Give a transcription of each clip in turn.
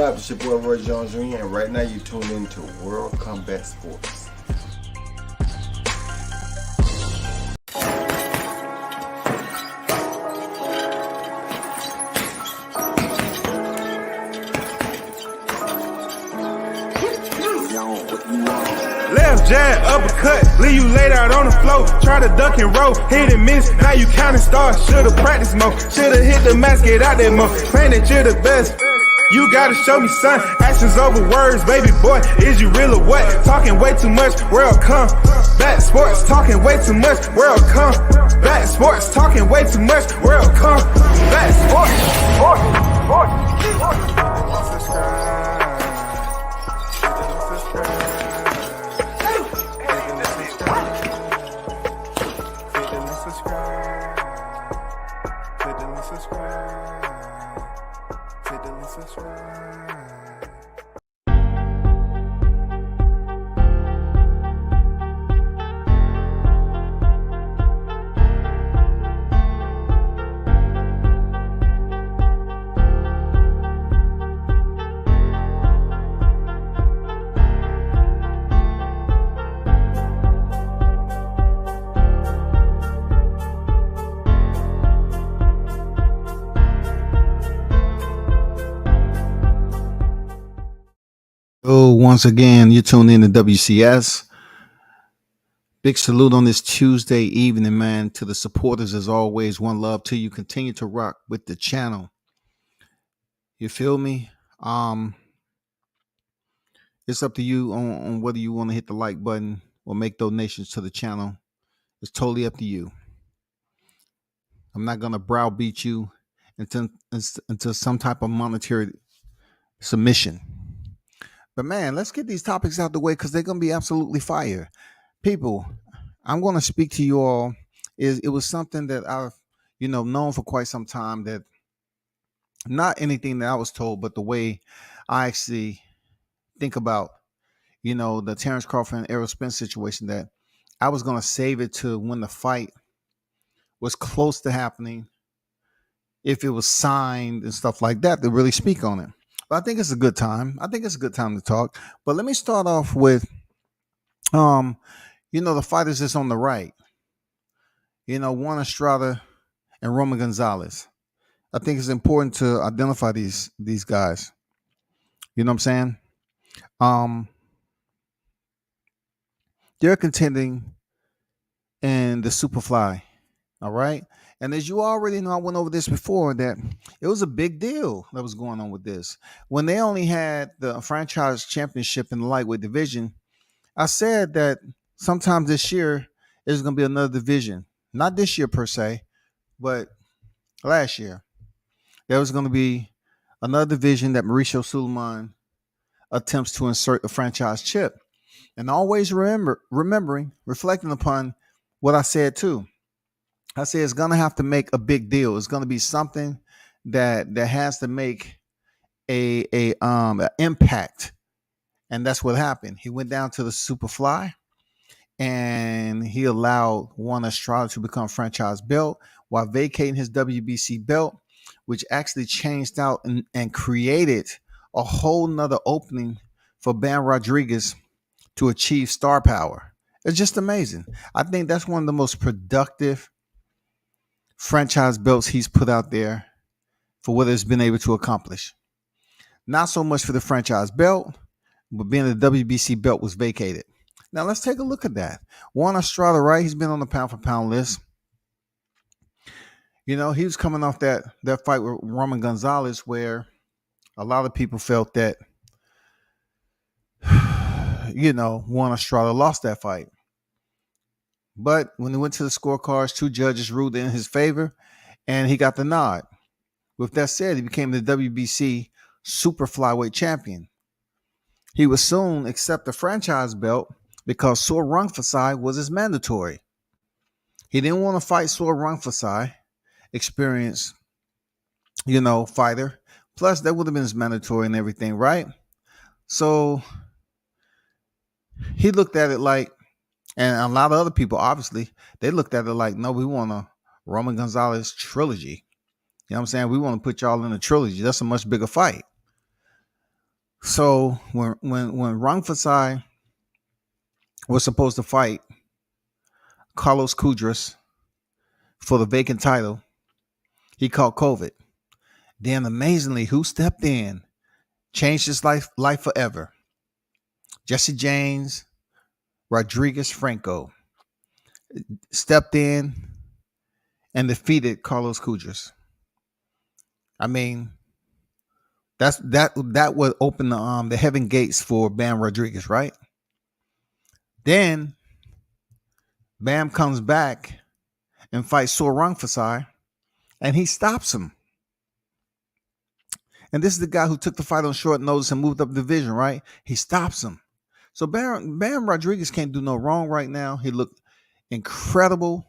up? It's your boy Roy Jones Jr. and right now you tuned into World Combat Sports. Left jab, uppercut, leave you laid out on the floor. Try to duck and roll, hit and miss, now you counting stars. Should've practiced more, should've hit the mask, get out there more. Claim that you're the best, you gotta show me son. Actions over words, baby boy, is you real or what? Talking way too much, world come back sports. Talking way too much, world come back sports. Talking way too much, world come back sports. Once again, you're tuned in to WCS. Big salute on this Tuesday evening, man, to the supporters. As always, one love to you. Continue to rock with the channel. You feel me? It's up to you on whether you want to hit the like button or make donations to the channel. It's totally up to you. I'm not going to browbeat you into some type of monetary submission. But man, let's get these topics out the way because they're going to be absolutely fire. People, I'm going to speak to you all. It was something that I've, known for quite some time, that not anything that I was told, but the way I actually think about, the Terrence Crawford and Errol Spence situation, that I was going to save it to when the fight was close to happening, if it was signed and stuff like that, to really speak on it. But I think it's a good time. I think it's a good time to talk. But let me start off with, the fighters that's on the right. Juan Estrada and Roman Gonzalez. I think it's important to identify these guys. You know what I'm saying? They're contending in the Superfly. All right. And as you already know, I went over this before, that it was a big deal that was going on with this. When they only had the franchise championship in the lightweight division, I said that sometime this year there's going to be another division. Not this year per se, but last year. There was going to be another division that Mauricio Suleiman attempts to insert the franchise chip. And always reflecting upon what I said too. I say it's going to have to make a big deal. It's going to be something that has to make a impact. And that's what happened. He went down to the Superfly and he allowed Juan Estrada to become franchise belt while vacating his WBC belt, which actually changed out and created a whole nother opening for Bam Rodriguez to achieve star power. It's just amazing. I think that's one of the most productive franchise belts he's put out there for what it's been able to accomplish. Not so much for the franchise belt, but being the WBC belt was vacated. Now let's take a look at that. Juan Estrada, right? He's been on the pound for pound list. He was coming off that fight with Roman Gonzalez, where a lot of people felt that, Juan Estrada lost that fight. But when he went to the scorecards, 2 judges ruled in his favor, and he got the nod. With that said, he became the WBC super flyweight champion. He would soon accept the franchise belt because Sor Rungvisai was his mandatory. He didn't want to fight Sor Rungvisai, experienced, fighter. Plus, that would have been his mandatory and everything, right? So he looked at it like, and a lot of other people, obviously, they looked at it like, no, we want a Roman Gonzalez trilogy. You know what I'm saying? We want to put y'all in a trilogy. That's a much bigger fight. So when Rungvisai was supposed to fight Carlos Kudras for the vacant title, he caught COVID. Then amazingly, who stepped in, changed his life forever? Jesse James Rodriguez Franco stepped in and defeated Carlos Kudras. I mean, that would open the heaven gates for Bam Rodriguez, right? Then Bam comes back and fights Sor Rungvisai, and he stops him. And this is the guy who took the fight on short notice and moved up the division, right? He stops him. So Bam Rodriguez can't do no wrong right now. He looked incredible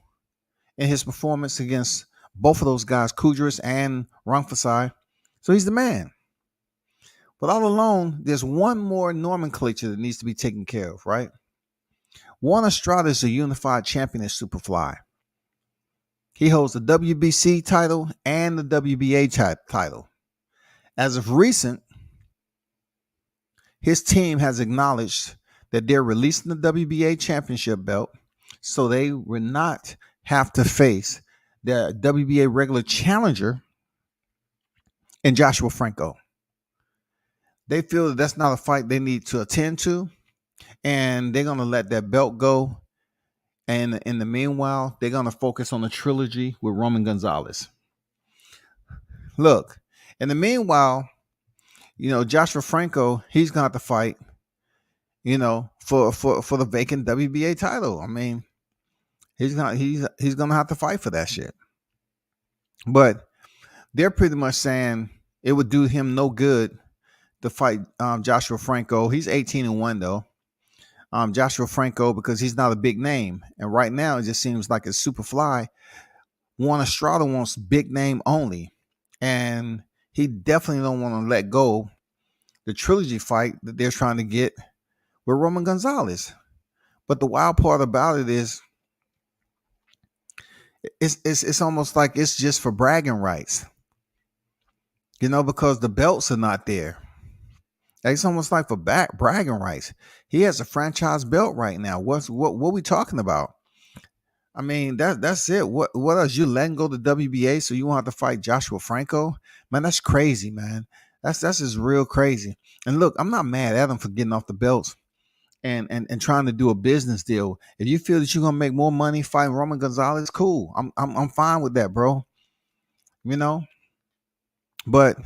in his performance against both of those guys, Kudras and Rungvisai. So he's the man. But all alone, there's one more nomenclature that needs to be taken care of, right? Juan Estrada is a unified champion at Superfly. He holds the WBC title and the WBA title. As of recent, his team has acknowledged that they're releasing the WBA championship belt so they will not have to face their WBA regular challenger in Joshua Franco. They feel that that's not a fight they need to attend to, and they're going to let that belt go. And in the meanwhile, they're going to focus on the trilogy with Roman Gonzalez. Look, in the meanwhile, Joshua Franco, he's going to have to fight, for the vacant WBA title. I mean, he's going to have to fight for that shit. But they're pretty much saying it would do him no good to fight Joshua Franco. He's 18-1 though. Joshua Franco, because he's not a big name, and right now it just seems like it's Superfly. Juan Estrada wants big name only, and he definitely don't want to let go the trilogy fight that they're trying to get with Roman Gonzalez. But the wild part about it is, it's almost like it's just for bragging rights, because the belts are not there. It's almost like for bragging rights. He has a franchise belt right now. What we talking about? I mean, that's it. What else? You letting go the WBA so you won't have to fight Joshua Franco? Man, that's crazy, man. That's just real crazy. And look, I'm not mad at him for getting off the belts and trying to do a business deal. If you feel that you're gonna make more money fighting Roman Gonzalez, cool. I'm fine with that, bro. But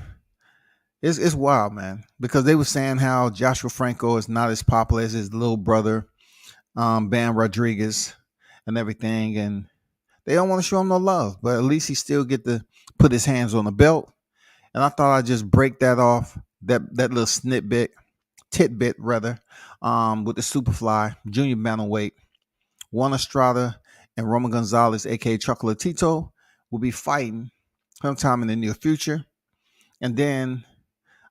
it's wild, man, because they were saying how Joshua Franco is not as popular as his little brother, Bam Rodriguez, and everything, and they don't want to show him no love. But at least he still get to put his hands on the belt. And I thought I'd just break that off, that little tidbit rather, with the Superfly junior bantamweight. Juan Estrada and Roman Gonzalez, aka Chocolatito, will be fighting sometime in the near future, and then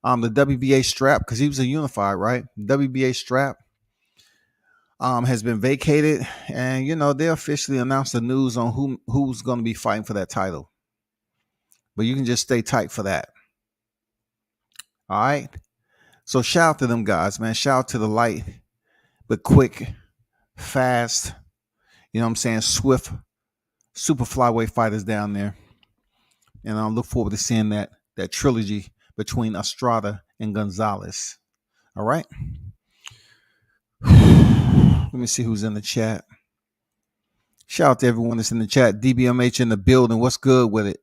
the WBA strap, because he was a unified, right? WBA strap has been vacated, and they officially announced the news on who's going to be fighting for that title. But you can just stay tight for that. All right. So shout out to them guys, man. Shout out to the light, but quick, fast, swift, super flyweight fighters down there. And I look forward to seeing that trilogy between Estrada and Gonzalez. All right. Let me see who's in the chat. Shout out to everyone that's in the chat. DBMH in the building. What's good with it?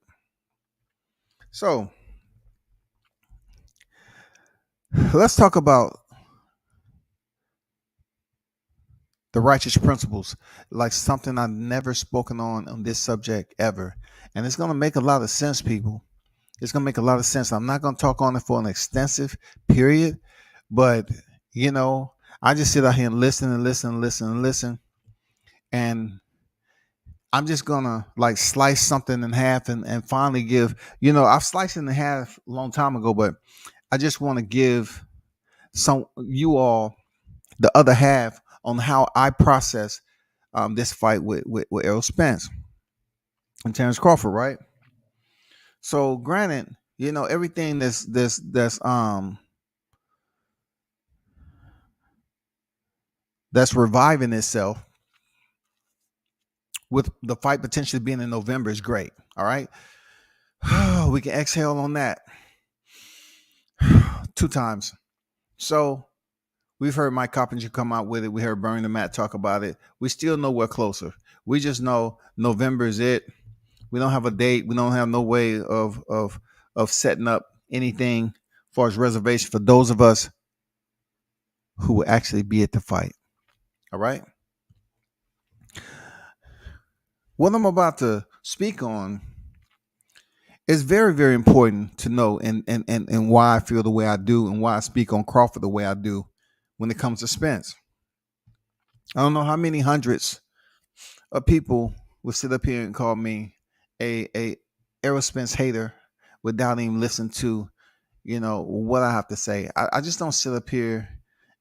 So let's talk about the righteous principles, like something I've never spoken on this subject ever. And it's going to make a lot of sense, people. It's going to make a lot of sense. I'm not going to talk on it for an extensive period, but, I just sit out here and listen. And I'm just going to slice something in half and finally give, I've sliced it in half a long time ago, but I just want to give you all the other half on how I process this fight with Errol Spence and Terrence Crawford, right? So granted, everything that's that's reviving itself with the fight potentially being in November is great. All right. We can exhale on that 2 times. So we've heard Mike Coppinger come out with it. We heard Bernie the Matt talk about it. We still know we're closer. We just know November is it. We don't have a date. We don't have no way of setting up anything as far as reservation for those of us who will actually be at the fight. All right. What I'm about to speak on is very, very important to know, and why I feel the way I do and why I speak on Crawford the way I do when it comes to Spence. I don't know how many hundreds of people will sit up here and call me a Errol Spence hater without even listening to, what I have to say. I just don't sit up here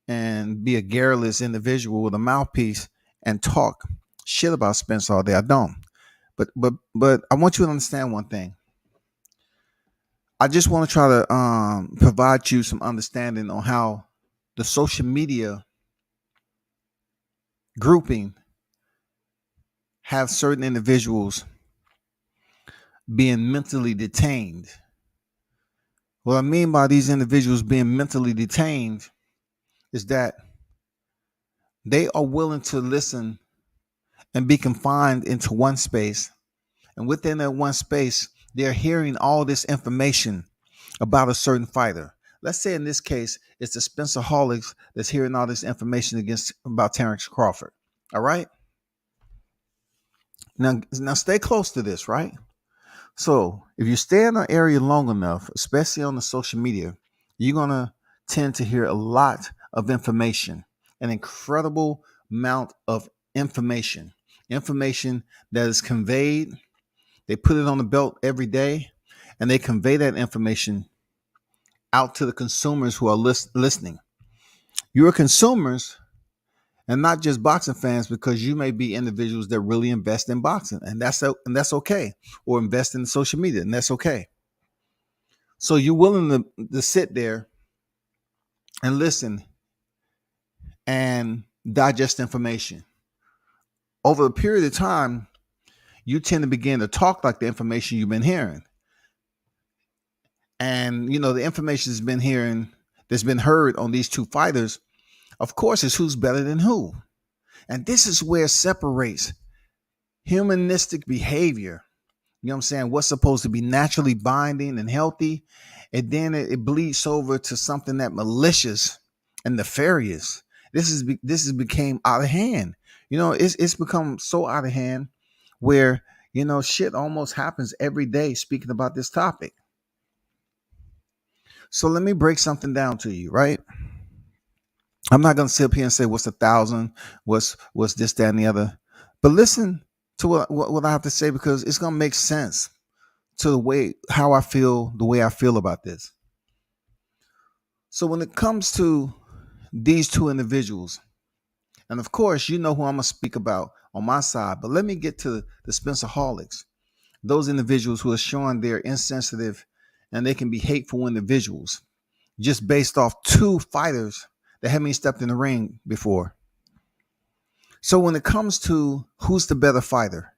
and be a garrulous individual with a mouthpiece and talk shit about Spence all day. I don't. But I want you to understand one thing. I just want to try to provide you some understanding on how the social media grouping have certain individuals being mentally detained. What I mean by these individuals being mentally detained is that they are willing to listen and be confined into one space. And within that one space, they're hearing all this information about a certain fighter. Let's say in this case, it's the Spencerholics that's hearing all this information about Terrence Crawford. All right. Now stay close to this, right? So if you stay in an area long enough, especially on the social media, you're gonna tend to hear a lot of information, an incredible amount of information that is conveyed. They put it on the belt every day, and they convey that information out to the consumers who are listening. You're consumers and not just boxing fans, because you may be individuals that really invest in boxing, and that's okay, or invest in social media, and that's okay. So you're willing to sit there and listen and digest information. Over a period of time, you tend to begin to talk like the information you've been hearing. And the information that's been heard on these two fighters, of course, is who's better than who. And this is where it separates humanistic behavior. You know what I'm saying? What's supposed to be naturally binding and healthy, and then it bleeds over to something that malicious and nefarious. This has became out of hand. It's become so out of hand where shit almost happens every day speaking about this topic. So let me break something down to you, right? I'm not gonna sit up here and say what's 1,000, what's this, that, and the other. But listen to what I have to say, because it's gonna make sense to the way I feel about this. So when it comes to these two individuals, and of course who I'm gonna speak about on my side, but let me get to the Spencerholics, those individuals who are showing they're insensitive and they can be hateful individuals just based off two fighters that haven't even stepped in the ring before. So when it comes to who's the better fighter,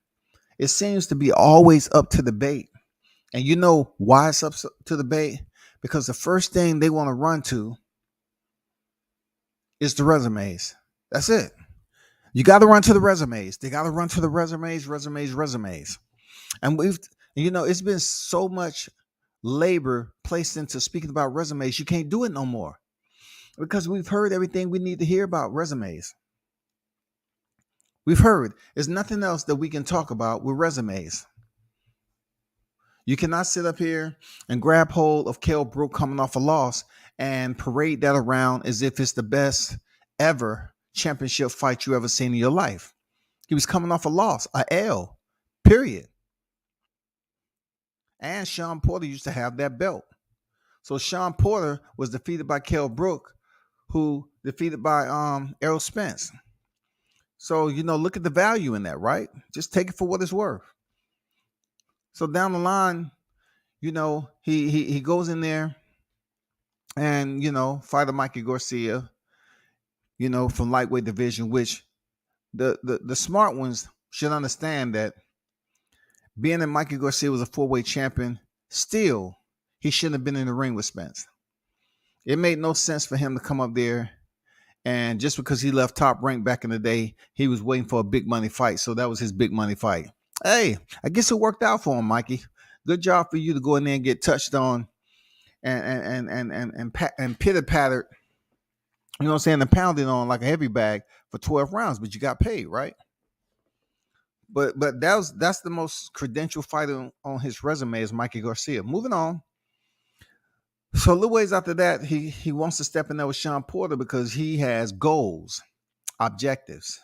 it seems to be always up to debate. And you know why it's up to debate? Because the first thing they want to run to is the resumes. That's it. You got to run to the resumes. They got to run to the resumes. And it's been so much labor placed into speaking about resumes. You can't do it no more, because we've heard everything we need to hear about resumes. We've heard there's nothing else that we can talk about with resumes. You cannot sit up here and grab hold of Kell Brook coming off a loss and parade that around as if it's the best ever championship fight you ever seen in your life. He was coming off a loss, a L, period. And Sean Porter used to have that belt. So Sean Porter was defeated by Kell Brook, who defeated by Errol Spence. So, look at the value in that, right? Just take it for what it's worth. So down the line, he goes in there and, fighter Mikey Garcia, from lightweight division, which the smart ones should understand that being that Mikey Garcia was a 4-weight champion, still he shouldn't have been in the ring with Spence. It made no sense for him to come up there, and just because he left Top Rank back in the day, he was waiting for a big money fight. So that was his big money fight. Hey, I guess it worked out for him, Mikey. Good job for you to go in there and get touched on and pitter pattered, you know what I'm saying, and pounded on like a heavy bag for 12 rounds, but you got paid, right? But that's the most credentialed fighter on his resume is Mikey Garcia. Moving on. So a little ways after that, he wants to step in there with Sean Porter because he has goals, objectives.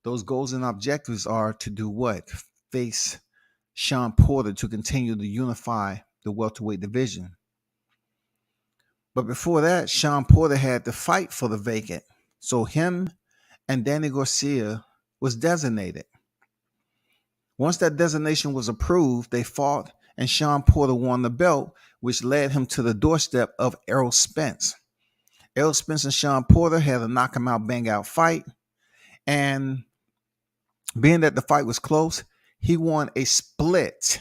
Those goals and objectives are to do what? Face Sean Porter to continue to unify the welterweight division. But before that, Sean Porter had to fight for the vacant. So him and Danny Garcia was designated. Once that designation was approved, they fought, and Sean Porter won the belt, which led him to the doorstep of Errol Spence. Errol Spence and Sean Porter had a knock him out, bang out fight. And being that the fight was close, he won a split.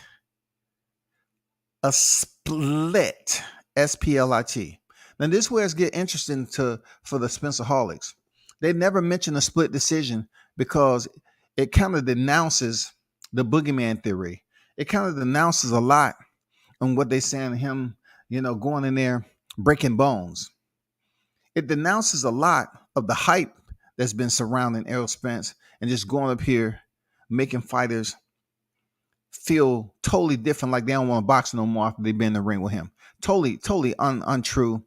A split. S-P-L-I-T. Now, this is where it's get interesting for the Spencerholics. They never mention a split decision because it kind of denounces the boogeyman theory. It kind of denounces a lot on what they saying him, going in there, breaking bones. It denounces a lot of the hype that's been surrounding Errol Spence and just going up here, making fighters feel totally different, like they don't want to box no more after they've been in the ring with him. Totally untrue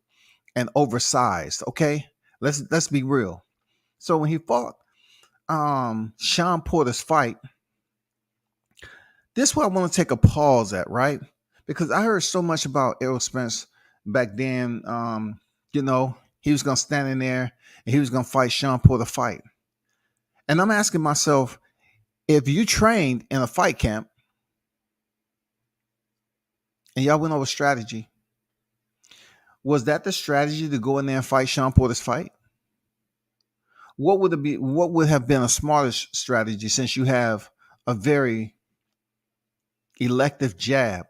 and oversized. Okay, let's be real. So when he fought Sean Porter's fight, this is where I want to take a pause at, right? Because I heard so much about Errol Spence back then. He was gonna stand in there and he was gonna fight Sean Porter fight. And I'm asking myself, if you trained in a fight camp and y'all went over strategy, was that the strategy to go in there and fight Sean Porter's fight? What would have been a smarter strategy, since you have a very elective jab?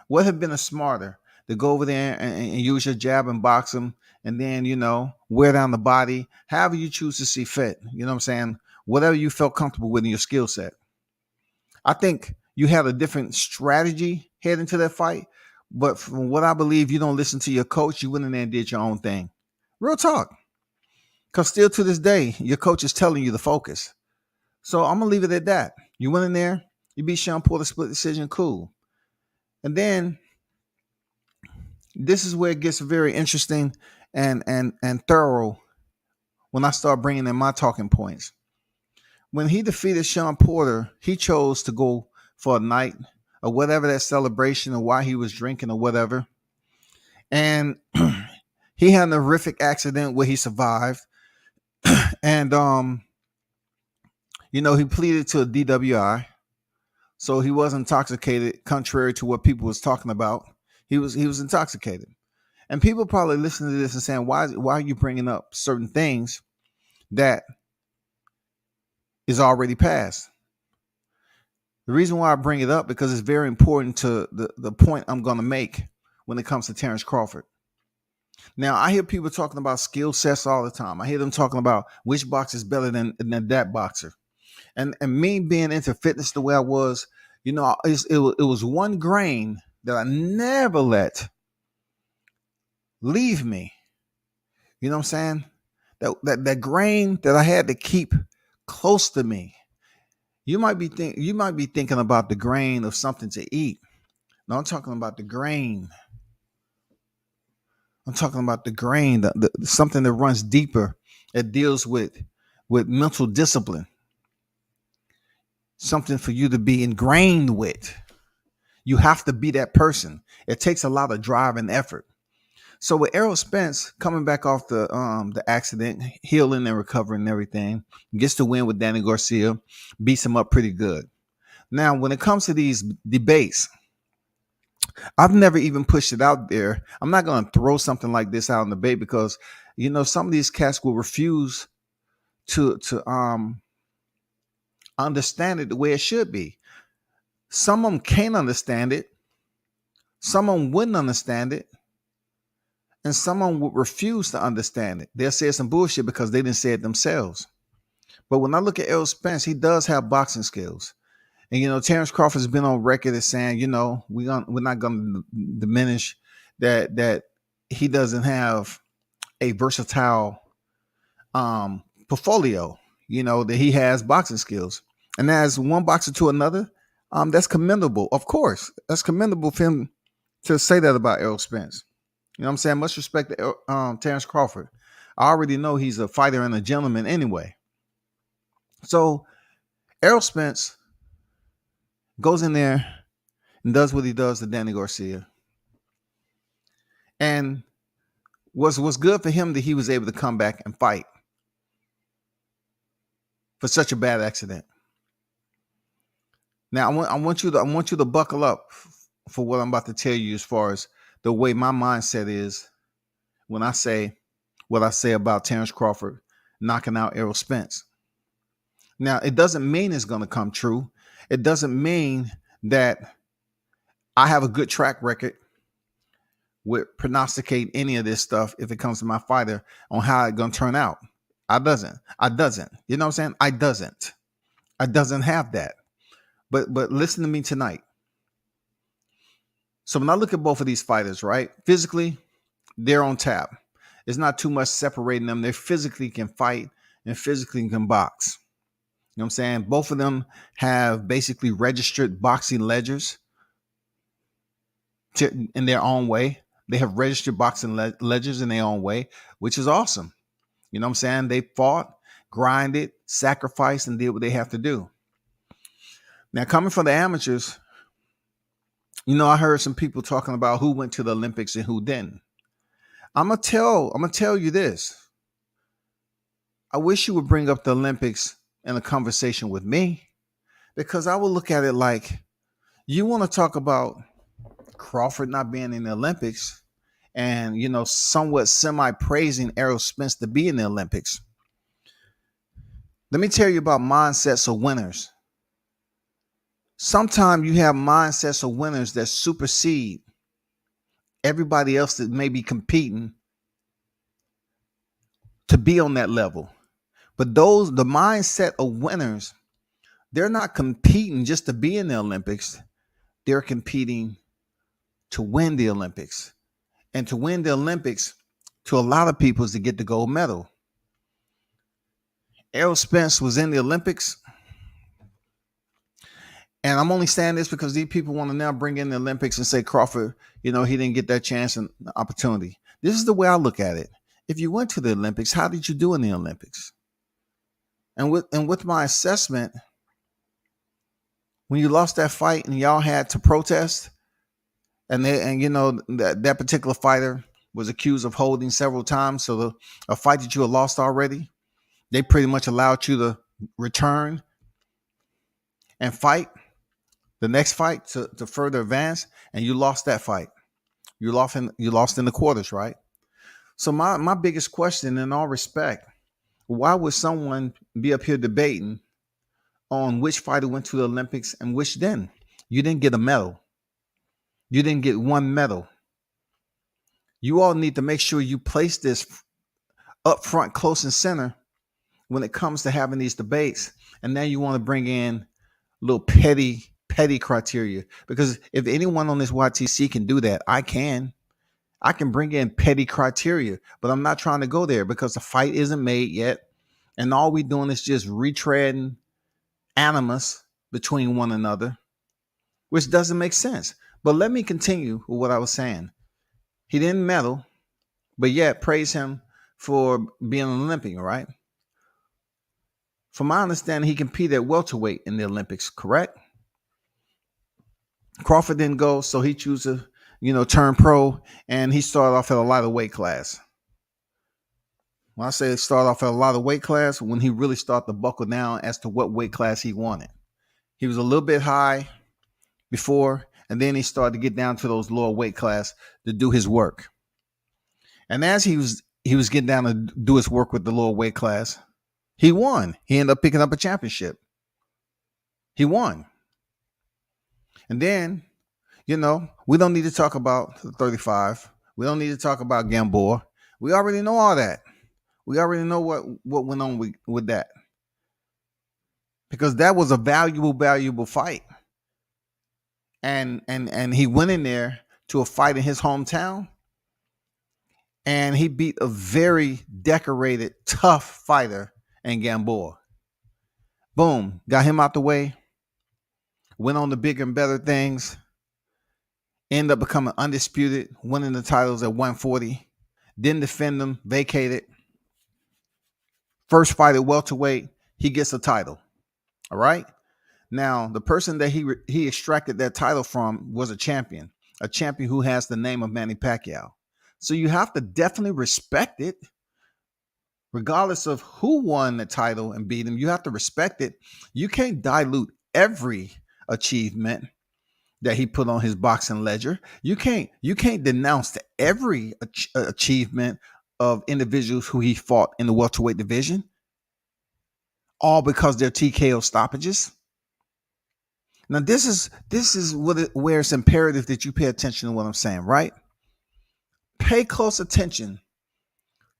What have been a smarter to go over there and use your jab and box him, and then, wear down the body, however you choose to see fit. You know what I'm saying? Whatever you felt comfortable with in your skill set. I think you had a different strategy heading to that fight, but from what I believe, you don't listen to your coach. You went in there and did your own thing. Real talk. Because still to this day, your coach is telling you to focus. So I'm going to leave it at that. You went in there, you beat Sean Porter, split decision, cool. And then this is where it gets very interesting and thorough when I start bringing in my talking points. When he defeated Sean Porter, he chose to go for a night or whatever, that celebration, or why he was drinking or whatever. And he had an horrific accident where he survived. And, he pleaded to a DWI. So he was intoxicated, contrary to what people was talking about. He was intoxicated. And people probably listening to this and saying, why are you bringing up certain things that is already past? The reason why I bring it up, because it's very important to the point I'm going to make when it comes to Terrence Crawford. Now, I hear people talking about skill sets all the time. I hear them talking about which boxer is better than that boxer. And me being into fitness the way I was, it was one grain that I never let leave me. You know what I'm saying? That grain that I had to keep close to me. You might be thinking about the grain of something to eat. No, I'm talking about the grain. I'm talking about the grain, the something that runs deeper, that deals with mental discipline. Something for you to be ingrained with. You have to be that person. It takes a lot of drive and effort. So with Errol Spence coming back off the accident, healing and recovering and everything, gets to win with Danny Garcia, beats him up pretty good. Now, when it comes to these debates, I've never even pushed it out there. I'm not going to throw something like this out in the debate because, some of these cats will refuse to understand it the way it should be. Some of them can't understand it. Some of them wouldn't understand it. And some of them would refuse to understand it. They'll say some bullshit because they didn't say it themselves. But when I look at Errol Spence, he does have boxing skills. And, Terrence Crawford has been on record as saying, we're not going to diminish that he doesn't have a versatile portfolio, that he has boxing skills. And as one boxer to another, that's commendable. Of course, that's commendable for him to say that about Errol Spence. You know what I'm saying? Much respect to Terrence Crawford. I already know he's a fighter and a gentleman anyway. So Errol Spence goes in there and does what he does to Danny Garcia. And was good for him that he was able to come back and fight for such a bad accident. Now I want you to buckle up for what I'm about to tell you as far as the way my mindset is when I say what I say about Terrence Crawford knocking out Errol Spence. Now, it doesn't mean it's going to come true. It doesn't mean that I have a good track record with prognosticate any of this stuff if it comes to my fighter on how it's going to turn out. I doesn't. You know what I'm saying? I doesn't have that. But listen to me tonight. So when I look at both of these fighters, right? Physically, they're on tap. It's not too much separating them. They physically can fight and physically can box. You know what I'm saying? Both of them have basically registered boxing ledgers in their own way. They have registered boxing ledgers in their own way, which is awesome. You know what I'm saying? They fought, grinded, sacrificed, and did what they have to do. Now, coming from the amateurs, I heard some people talking about who went to the Olympics and who didn't. I'm gonna tell you this. I wish you would bring up the Olympics in a conversation with me, because I will look at it like, you want to talk about Crawford not being in the Olympics and, somewhat semi-praising Errol Spence to be in the Olympics. Let me tell you about mindsets of winners. Sometimes you have mindsets of winners that supersede everybody else that may be competing to be on that level. But the mindset of winners, they're not competing just to be in the Olympics. They're competing to win the Olympics. And to win the Olympics, to a lot of people, is to get the gold medal. Errol Spence was in the Olympics. And I'm only saying this because these people want to now bring in the Olympics and say Crawford, he didn't get that chance and opportunity. This is the way I look at it. If you went to the Olympics, how did you do in the Olympics? And with my assessment, when you lost that fight and y'all had to protest, that particular fighter was accused of holding several times, so a fight that you had lost already, they pretty much allowed you to return and fight the next fight to further advance, and you lost that fight. You lost in the quarters, right? So my biggest question, in all respect, why would someone be up here debating on which fighter went to the Olympics and which didn't? You didn't get a medal. You didn't get one medal. You all need to make sure you place this up front, close and center when it comes to having these debates. And now you want to bring in little petty criteria, because if anyone on this YTC can do that, I can bring in petty criteria, but I'm not trying to go there because the fight isn't made yet. And all we're doing is just retreading animus between one another, which doesn't make sense. But let me continue with what I was saying. He didn't medal, but yet praise him for being an Olympian, right? From my understanding, he competed at welterweight in the Olympics, correct? Crawford didn't go, so he chose to, turn pro, and he started off at a lighter weight class. When I say start off at a lighter weight class, when he really started to buckle down as to what weight class he wanted. He was a little bit high before, And then he started to get down to those lower weight class to do his work. And as he was getting down to do his work with the lower weight class, he won. He ended up picking up a championship. He won. And then, we don't need to talk about the 35. We don't need to talk about Gamboa. We already know all that. We already know what went on with that. Because that was a valuable fight. And he went in there to a fight in his hometown. And he beat a very decorated, tough fighter in Gamboa. Boom. Got him out the way. Went on to bigger and better things. Ended up becoming undisputed, winning the titles at 140. Didn't defend them, vacated. First fight at welterweight, he gets a title. All right. Now, the person that he extracted that title from was a champion who has the name of Manny Pacquiao. So you have to definitely respect it, regardless of who won the title and beat him. You have to respect it. You can't dilute every achievement that he put on his boxing ledger. You can't denounce every achievement of individuals who he fought in the welterweight division, all because they're TKO stoppages. Now, this is where it's imperative that you pay attention to what I'm saying, right? Pay close attention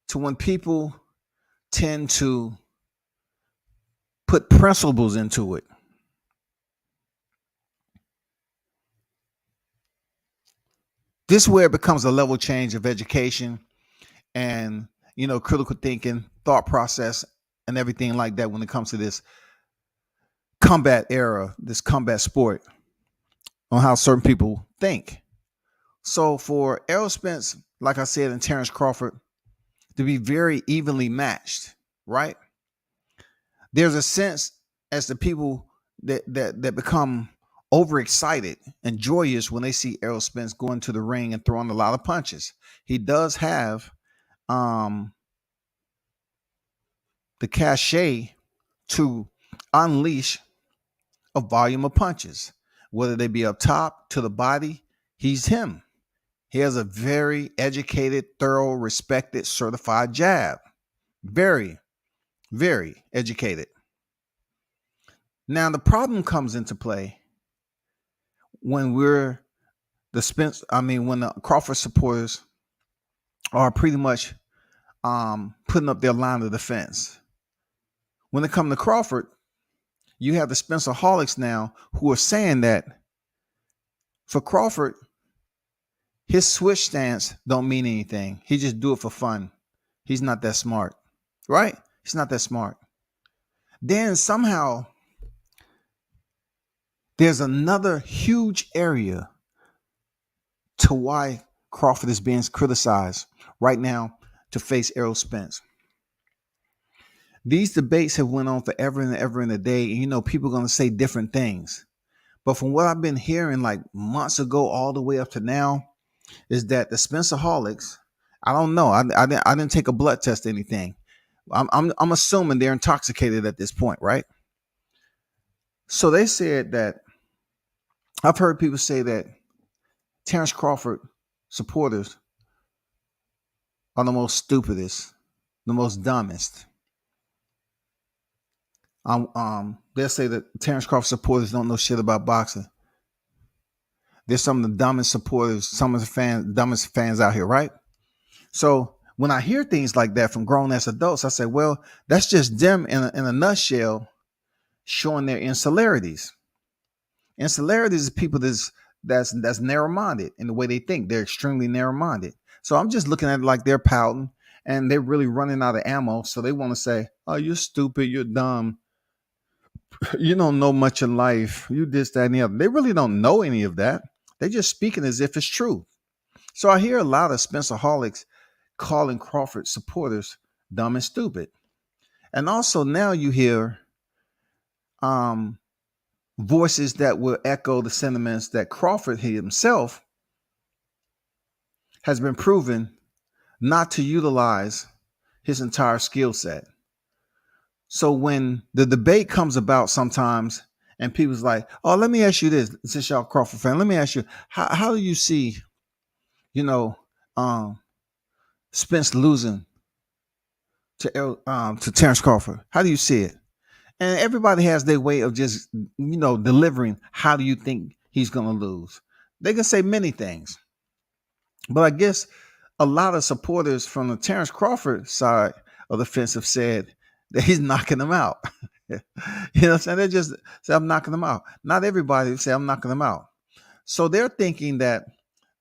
to when people tend to put principles into it. This is where it becomes a level change of education and, critical thinking, thought process, and everything like that when it comes to this combat era, this combat sport, on how certain people think. So for Errol Spence, like I said, and Terrence Crawford, to be very evenly matched, right? There's a sense as the people that become overexcited and joyous when they see Errol Spence going to the ring and throwing a lot of punches. He does have the cachet to unleash a volume of punches, whether they be up top, to the body. He's him. He has a very educated, thorough, respected, certified jab. Very, very educated. Now, the problem comes into play when when the Crawford supporters are pretty much putting up their line of defense. When it comes to Crawford, you have the Spencerholics now who are saying that for Crawford, his switch stance don't mean anything. He just do it for fun. He's not that smart, right? He's not that smart. Then somehow there's another huge area to why Crawford is being criticized right now to face Errol Spence. These debates have went on forever and ever and a day. And, people are going to say different things. But from what I've been hearing like months ago all the way up to now, is that the Spencerholics, I don't know. I didn't take a blood test or anything. I'm assuming they're intoxicated at this point, right? So they said that I've heard people say that Terrence Crawford supporters are the most stupidest, the most dumbest. They'll say that Terrence Crawford supporters don't know shit about boxing. They're some of the dumbest supporters, some of the dumbest fans out here, right? So when I hear things like that from grown-ass adults, I say, well, that's just them in a nutshell showing their insularities. Insularities is people that's narrow-minded in the way they think. They're extremely narrow-minded. So I'm just looking at it like they're pouting and they're really running out of ammo. So they want to say, oh, you're stupid, you're dumb. You don't know much in life. You this, that, and the other. They really don't know any of that. They're just speaking as if it's true. So I hear a lot of Spencerholics calling Crawford supporters dumb and stupid. And also now you hear voices that will echo the sentiments that Crawford himself has been proven not to utilize his entire skill set. So when the debate comes about sometimes And people's like, oh, let me ask you this, since y'all Crawford fan, let me ask you, how do you see, you know, um, Spence losing to Terrence Crawford? How do you see it? And everybody has their way of just, delivering. How do you think he's going to lose? They can say many things, but I guess a lot of supporters from the Terrence Crawford side of the fence have said that he's knocking them out. You know what I'm saying? They just say, I'm knocking them out. Not everybody say, I'm knocking them out. So they're thinking that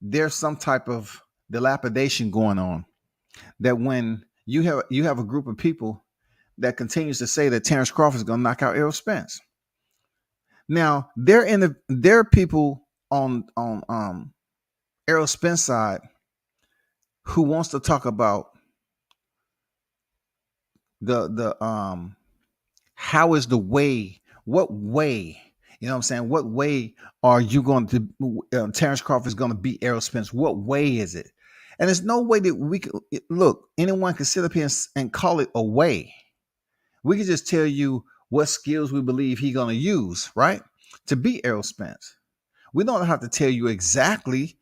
there's some type of dilapidation going on. That when you have a group of people that continues to say that Terrence Crawford is going to knock out Errol Spence. Now there are people on Errol Spence side who wants to talk about the how is the way, what way, you know what I'm saying? What way are you going to, Terrence Crawford is going to beat Errol Spence? What way is it? And there's no way that we can, look, anyone can sit up here and call it a way. We can just tell you what skills we believe he's going to use, right? To beat Errol Spence. We don't have to tell you exactly,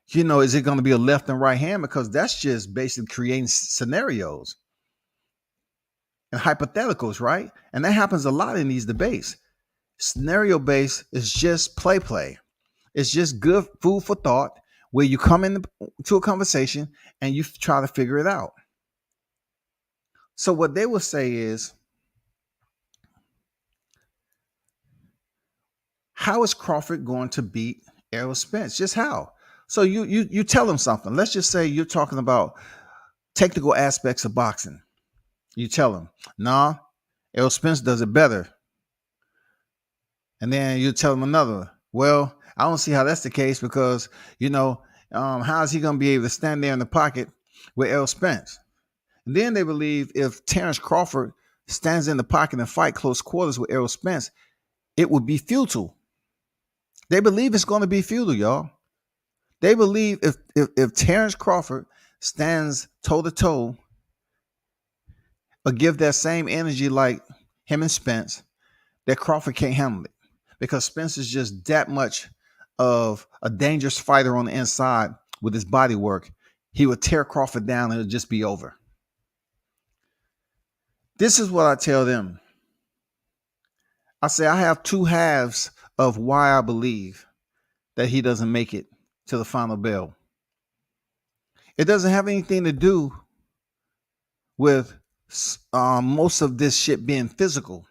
is it going to be a left and right hand? Because that's just basically creating scenarios and hypotheticals, right? And that happens a lot in these debates. Scenario based is just play. It's just good food for thought where you come into a conversation and you try to figure it out. So what they will say is, how is Crawford going to beat Errol Spence? Just how? So you tell him something. Let's just say you're talking about technical aspects of boxing. You tell him, nah, Errol Spence does it better. And then you tell him another. Well, I don't see how that's the case because, how is he going to be able to stand there in the pocket with Errol Spence? And then they believe if Terrence Crawford stands in the pocket and fight close quarters with Errol Spence, it would be futile. They believe it's going to be futile, y'all. They believe if Terrence Crawford stands toe to toe or give that same energy like him and Spence, that Crawford can't handle it because Spence is just that much of a dangerous fighter on the inside with his body work. He would tear Crawford down and it'll just be over. This is what I tell them. I say I have two halves of why I believe that he doesn't make it to the final bell. It doesn't have anything to do with most of this shit being physical.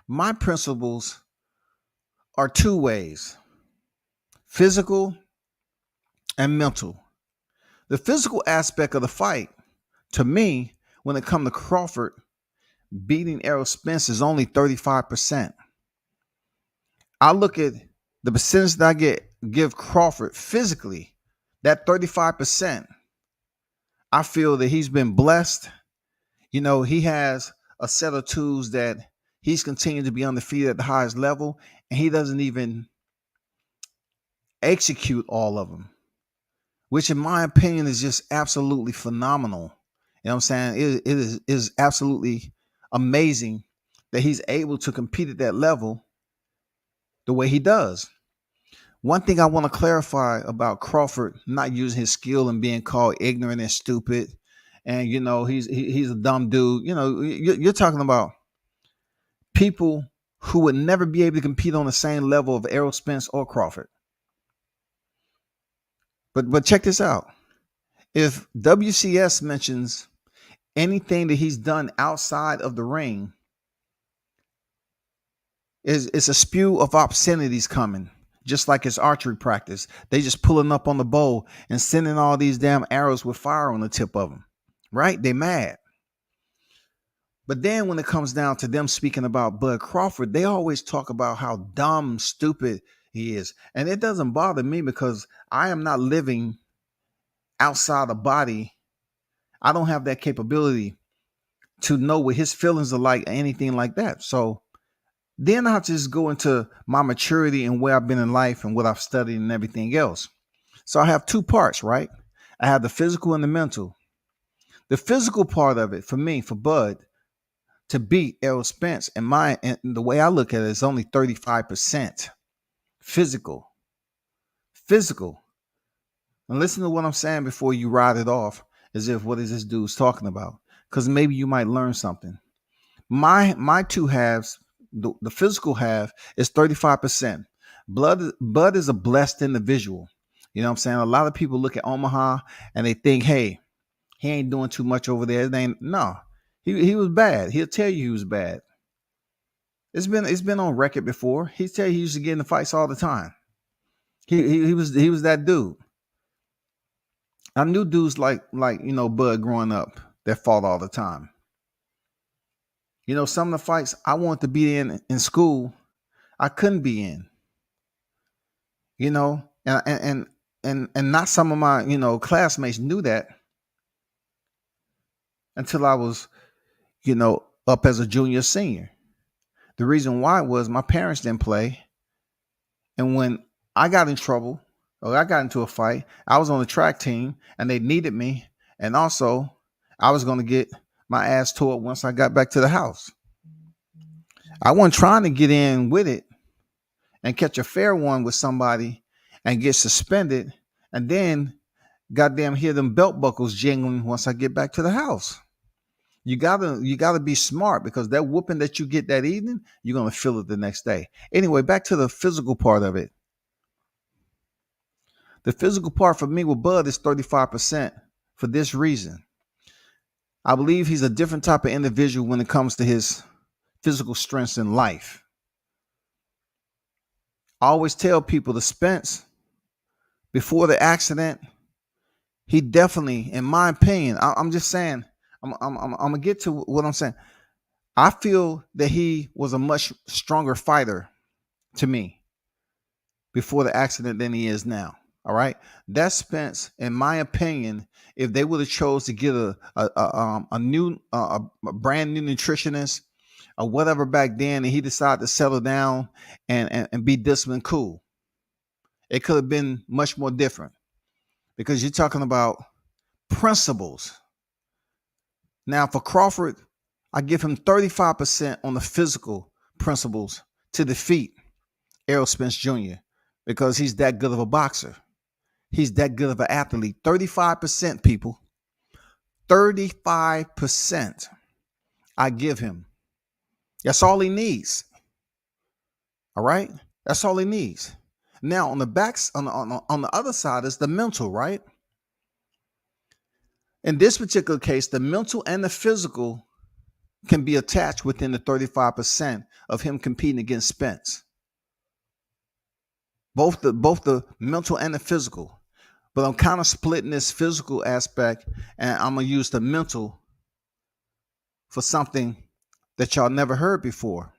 My principles are two ways: physical and mental. The physical aspect of the fight, to me, when it comes to Crawford beating Errol Spence, is only 35%. I look at the percentage that I give Crawford physically, that 35%. I feel that he's been blessed. He has a set of tools that he's continued to be undefeated at the highest level, and he doesn't even execute all of them, which in my opinion is just absolutely phenomenal. You know what I'm saying? It is absolutely amazing that he's able to compete at that level the way he does. One thing I want to clarify about Crawford not using his skill and being called ignorant and stupid, and he's a dumb dude. You're talking about people who would never be able to compete on the same level of Errol Spence or Crawford. But check this out. If WCS mentions anything that he's done outside of the ring, it's a spew of obscenities coming, just like his archery practice. They just pulling up on the bow and sending all these damn arrows with fire on the tip of them, right? They mad. But then when it comes down to them speaking about Bud Crawford, they always talk about how dumb, stupid he is. And it doesn't bother me because I am not living outside the body. I don't have that capability to know what his feelings are like or anything like that. So then I'll just go into my maturity and where I've been in life and what I've studied and everything else. So I have two parts, right? I have the physical and the mental. The physical part of it, for me, for Bud, to beat Errol Spence. And the way I look at it is only 35% physical. Physical. And listen to what I'm saying before you ride it off as if what is this dude's talking about? Because maybe you might learn something. My two halves, the physical half is 35%. Bud is a blessed individual. You know what I'm saying? A lot of people look at Omaha and they think, hey, he ain't doing too much over there. No, he was bad. He'll tell you he was bad. It's been on record before. He tell you he used to get in the fights all the time. He was that dude. I knew dudes like Bud growing up that fought all the time. You know, some of the fights I wanted to be in school, I couldn't be in. You know, and not some of my classmates knew that until I was up as a junior, senior. The reason why was my parents didn't play, and when I got in trouble or I got into a fight, I was on the track team and they needed me, and also I was going to get my ass tore once I got back to the house. I wasn't trying to get in with it and catch a fair one with somebody and get suspended and then goddamn hear them belt buckles jingling once I get back to the house. You gotta be smart, because that whooping that you get that evening, you're gonna feel it the next day. Anyway, back to the physical part of it. The physical part for me with Bud is 35% for this reason. I believe he's a different type of individual when it comes to his physical strengths in life. I always tell people, the Spence, before the accident, he definitely, in my opinion, I'm just saying, I'm gonna get to what I'm saying. I feel that he was a much stronger fighter to me before the accident than he is now. All right, that Spence, in my opinion, if they would have chose to get a brand new nutritionist or whatever back then, and he decided to settle down and be disciplined, cool, it could have been much more different, because you're talking about principles. Now for Crawford, I give him 35% on the physical principles to defeat Errol Spence Jr. because he's that good of a boxer. He's that good of an athlete. 35%, people. 35% I give him. That's all he needs. All right? That's all he needs. Now on the backs, on the other side is the mental, right? In this particular case, the mental and the physical can be attached within the 35% of him competing against Spence. Both the mental and the physical. But I'm kind of splitting this physical aspect, and I'm going to use the mental for something that y'all never heard before.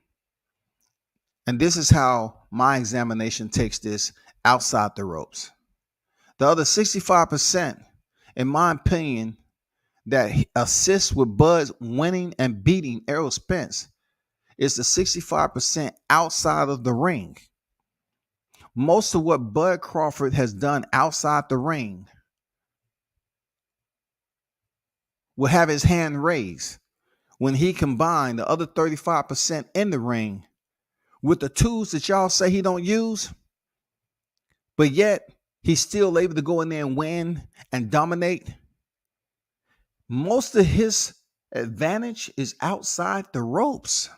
And this is how my examination takes this outside the ropes. The other 65%, in my opinion, that assists with Bud winning and beating Errol Spence is the 65% outside of the ring. Most of what Bud Crawford has done outside the ring will have his hand raised when he combined the other 35% in the ring with the tools that y'all say he don't use, but yet he's still able to go in there and win and dominate. Most of his advantage is outside the ropes.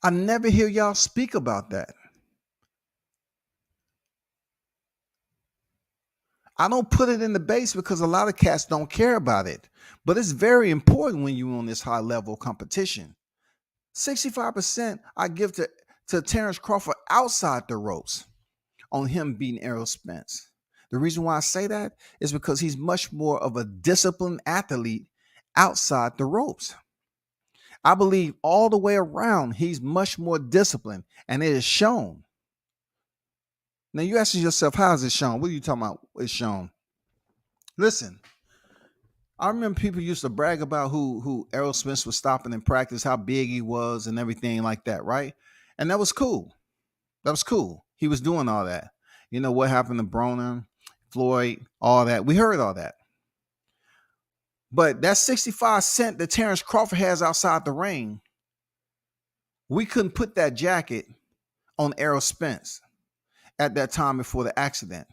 I never hear y'all speak about that. I don't put it in the base because a lot of cats don't care about it, but it's very important when you're on this high level competition. 65% I give to Terrence Crawford outside the ropes on him beating Errol Spence. The reason why I say that is because he's much more of a disciplined athlete outside the ropes. I believe all the way around, he's much more disciplined, and it is shown. Now you asking yourself, how is it shown? What are you talking about? It's shown. Listen, I remember people used to brag about who Errol Spence was stopping in practice, how big he was and everything like that, right? And that was cool. That was cool. He was doing all that. You know what happened to Broner, Floyd, all that. We heard all that. But that 65 cent that Terrence Crawford has outside the ring, we couldn't put that jacket on Errol Spence at that time before the accident.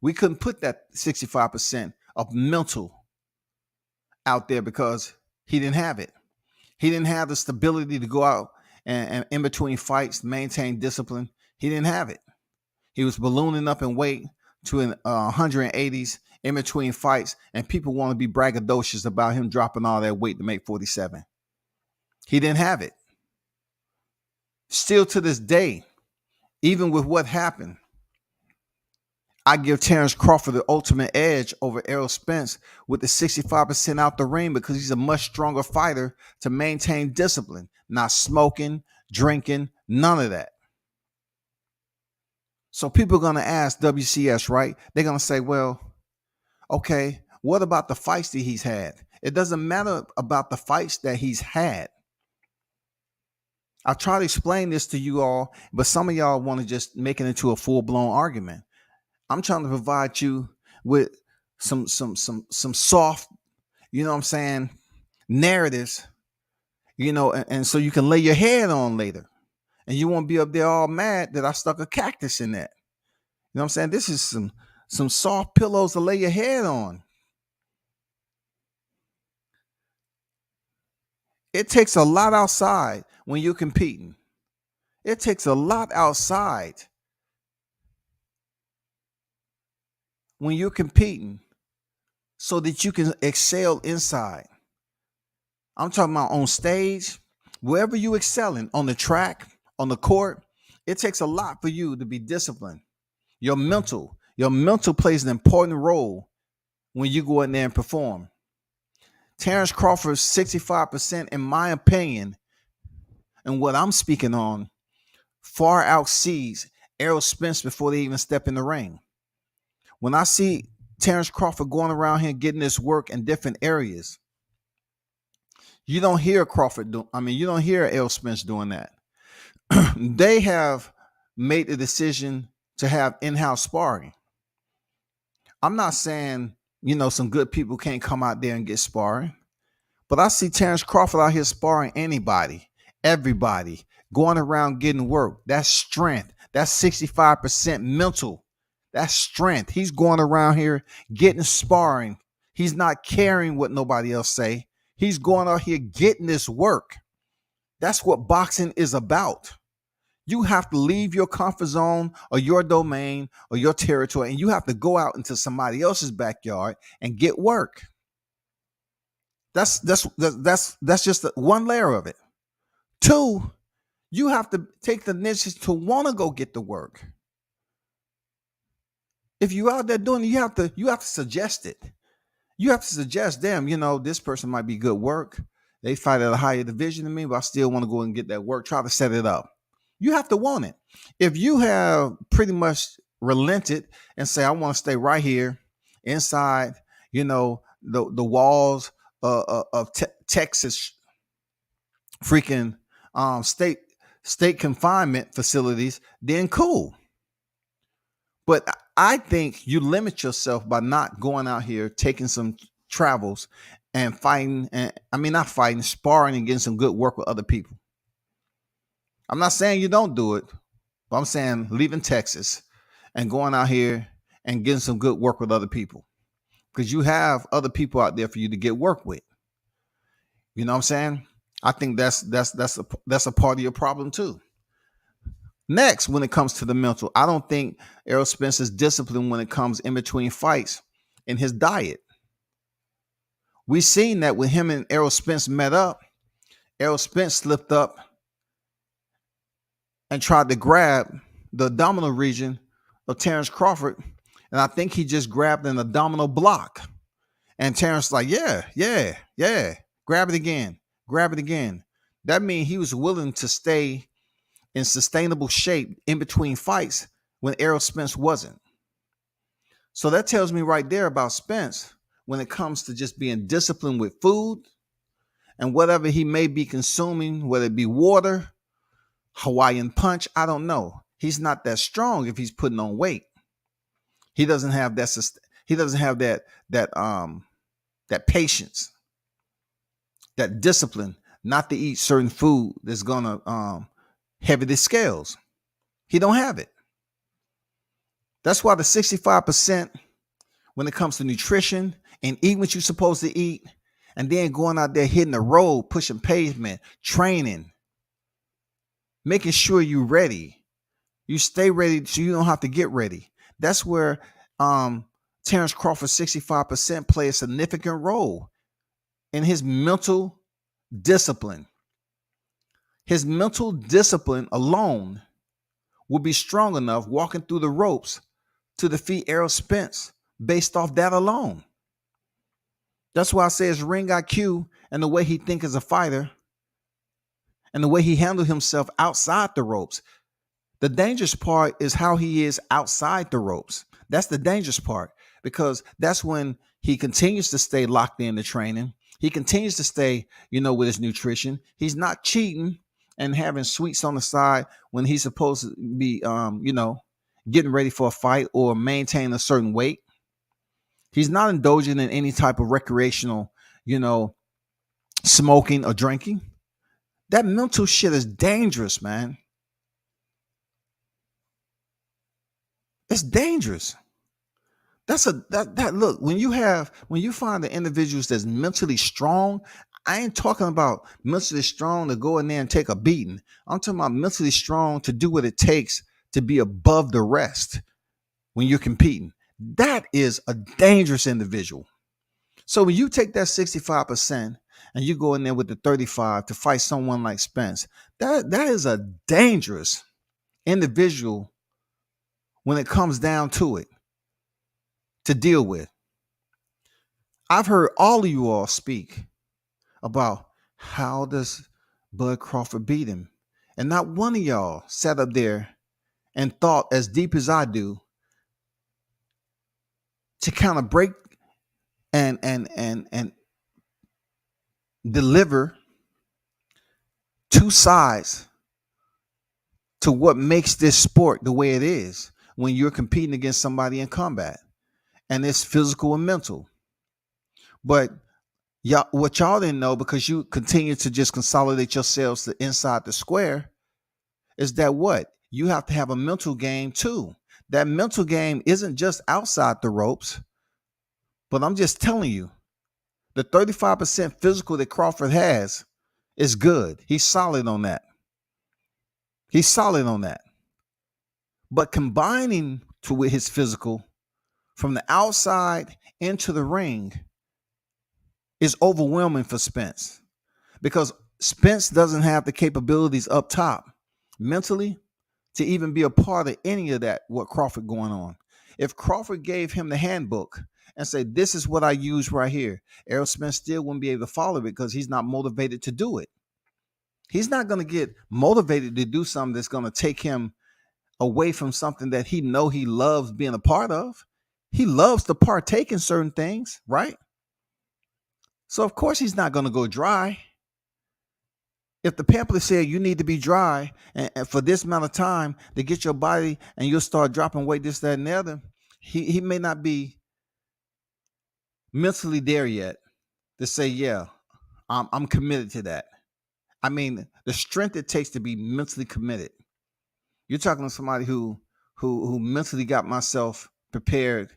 We couldn't put that 65% of mental out there because he didn't have it. He didn't have the stability to go out and in between fights, maintain discipline. He didn't have it. He was ballooning up in weight to an 180s in between fights, and people want to be braggadocious about him dropping all that weight to make 47. He didn't have it. Still to this day, even with what happened, I give Terrence Crawford the ultimate edge over Errol Spence with the 65% out the ring because he's a much stronger fighter to maintain discipline, not smoking, drinking, none of that. So people are going to ask WCS, right? They're going to say, well, okay, what about the fights that he's had? It doesn't matter about the fights that he's had. I try to explain this to you all, but some of y'all want to just make it into a full-blown argument. I'm trying to provide you with some soft, you know what I'm saying, narratives, you know, and so you can lay your head on later. And you won't be up there all mad that I stuck a cactus in that. You know what I'm saying? This is some soft pillows to lay your head on. It takes a lot outside when you're competing. It takes a lot outside when you're competing so that you can excel inside. I'm talking about on stage, wherever you excelling, on the track, on the court, it takes a lot for you to be disciplined. Your mental plays an important role when you go in there and perform. Terrence Crawford's 65%, in my opinion, and what I'm speaking on, far outsees Errol Spence before they even step in the ring. When I see Terrence Crawford going around here getting this work in different areas, you don't hear you don't hear Errol Spence doing that. They have made the decision to have in-house sparring. I'm not saying, you know, some good people can't come out there and get sparring, but I see Terrence Crawford out here sparring anybody, everybody, going around getting work. That's strength. That's 65% mental. That's strength. He's going around here getting sparring. He's not caring what nobody else say. He's going out here getting this work. That's what boxing is about. You have to leave your comfort zone or your domain or your territory, and you have to go out into somebody else's backyard and get work. That's just one layer of it. Two, you have to take the initiative to want to go get the work. If you're out there doing it, you have to suggest it. You have to suggest them, you know, this person might be good work. They fight at a higher division than me, but I still want to go and get that work. Try to set it up. You have to want it. If you have pretty much relented and say, I want to stay right here inside, you know, the walls of Texas freaking state confinement facilities, then cool. But I think you limit yourself by not going out here, taking some travels and fighting. And I mean, not fighting, sparring and getting some good work with other people. I'm not saying you don't do it, but I'm saying leaving Texas and going out here and getting some good work with other people, because you have other people out there for you to get work with. You know what I'm saying? I think that's a part of your problem too. Next, when it comes to the mental, I don't think Errol Spence is disciplined when it comes in between fights in his diet. We've seen that when him and Errol Spence met up, Errol Spence slipped up and tried to grab the abdominal region of Terrence Crawford. And I think he just grabbed an abdominal block. And Terrence like, yeah, grab it again. That means he was willing to stay in sustainable shape in between fights when Errol Spence wasn't. So that tells me right there about Spence when it comes to just being disciplined with food and whatever he may be consuming, whether it be water, Hawaiian punch, I don't know. He's not that strong if he's putting on weight. He doesn't have that that patience, that discipline not to eat certain food that's gonna heavy the scales. He don't have it. That's why the 65% when it comes to nutrition and eating what you're supposed to eat, and then going out there hitting the road, pushing pavement, training, making sure you're ready. You stay ready so you don't have to get ready. That's where Terrence Crawford 65% play a significant role in his mental discipline. His mental discipline alone will be strong enough walking through the ropes to defeat Errol Spence based off that alone. That's why I say his ring IQ and the way he thinks as a fighter and the way he handled himself outside the ropes. The dangerous part is how he is outside the ropes. That's the dangerous part, because that's when he continues to stay locked into training. He continues to stay, with his nutrition. He's not cheating and having sweets on the side when he's supposed to be, getting ready for a fight or maintaining a certain weight. He's not indulging in any type of recreational, smoking or drinking. That mental shit is dangerous, man. It's dangerous. Look, when you find the individuals that's mentally strong, I ain't talking about mentally strong to go in there and take a beating. I'm talking about mentally strong to do what it takes to be above the rest when you're competing. That is a dangerous individual. So when you take that 65% and you go in there with the 35 to fight someone like Spence, that is a dangerous individual when it comes down to it to deal with. I've heard all of you all speak about how does Bud Crawford beat him, and not one of y'all sat up there and thought as deep as I do to kind of break and deliver two sides to what makes this sport the way it is when you're competing against somebody in combat, and it's physical and mental. But what y'all didn't know, because you continue to just consolidate yourselves to inside the square, is that what? You have to have a mental game too. That mental game isn't just outside the ropes, but I'm just telling you, the 35% physical that Crawford has is good. He's solid on that. But combining with his physical from the outside into the ring is overwhelming for Spence, because Spence doesn't have the capabilities up top mentally to even be a part of any of that, what Crawford going on. If Crawford gave him the handbook and say, this is what I use right here, Errol Spence still wouldn't be able to follow it because he's not motivated to do it. He's not going to get motivated to do something that's going to take him away from something that he loves being a part of. He loves to partake in certain things, right? So of course he's not going to go dry. If the pamphlet said you need to be dry and for this amount of time to get your body and you'll start dropping weight, this, that, and the other, he may not be mentally there yet to say, yeah, I'm committed to that. I mean, the strength it takes to be mentally committed. You're talking to somebody who mentally got myself prepared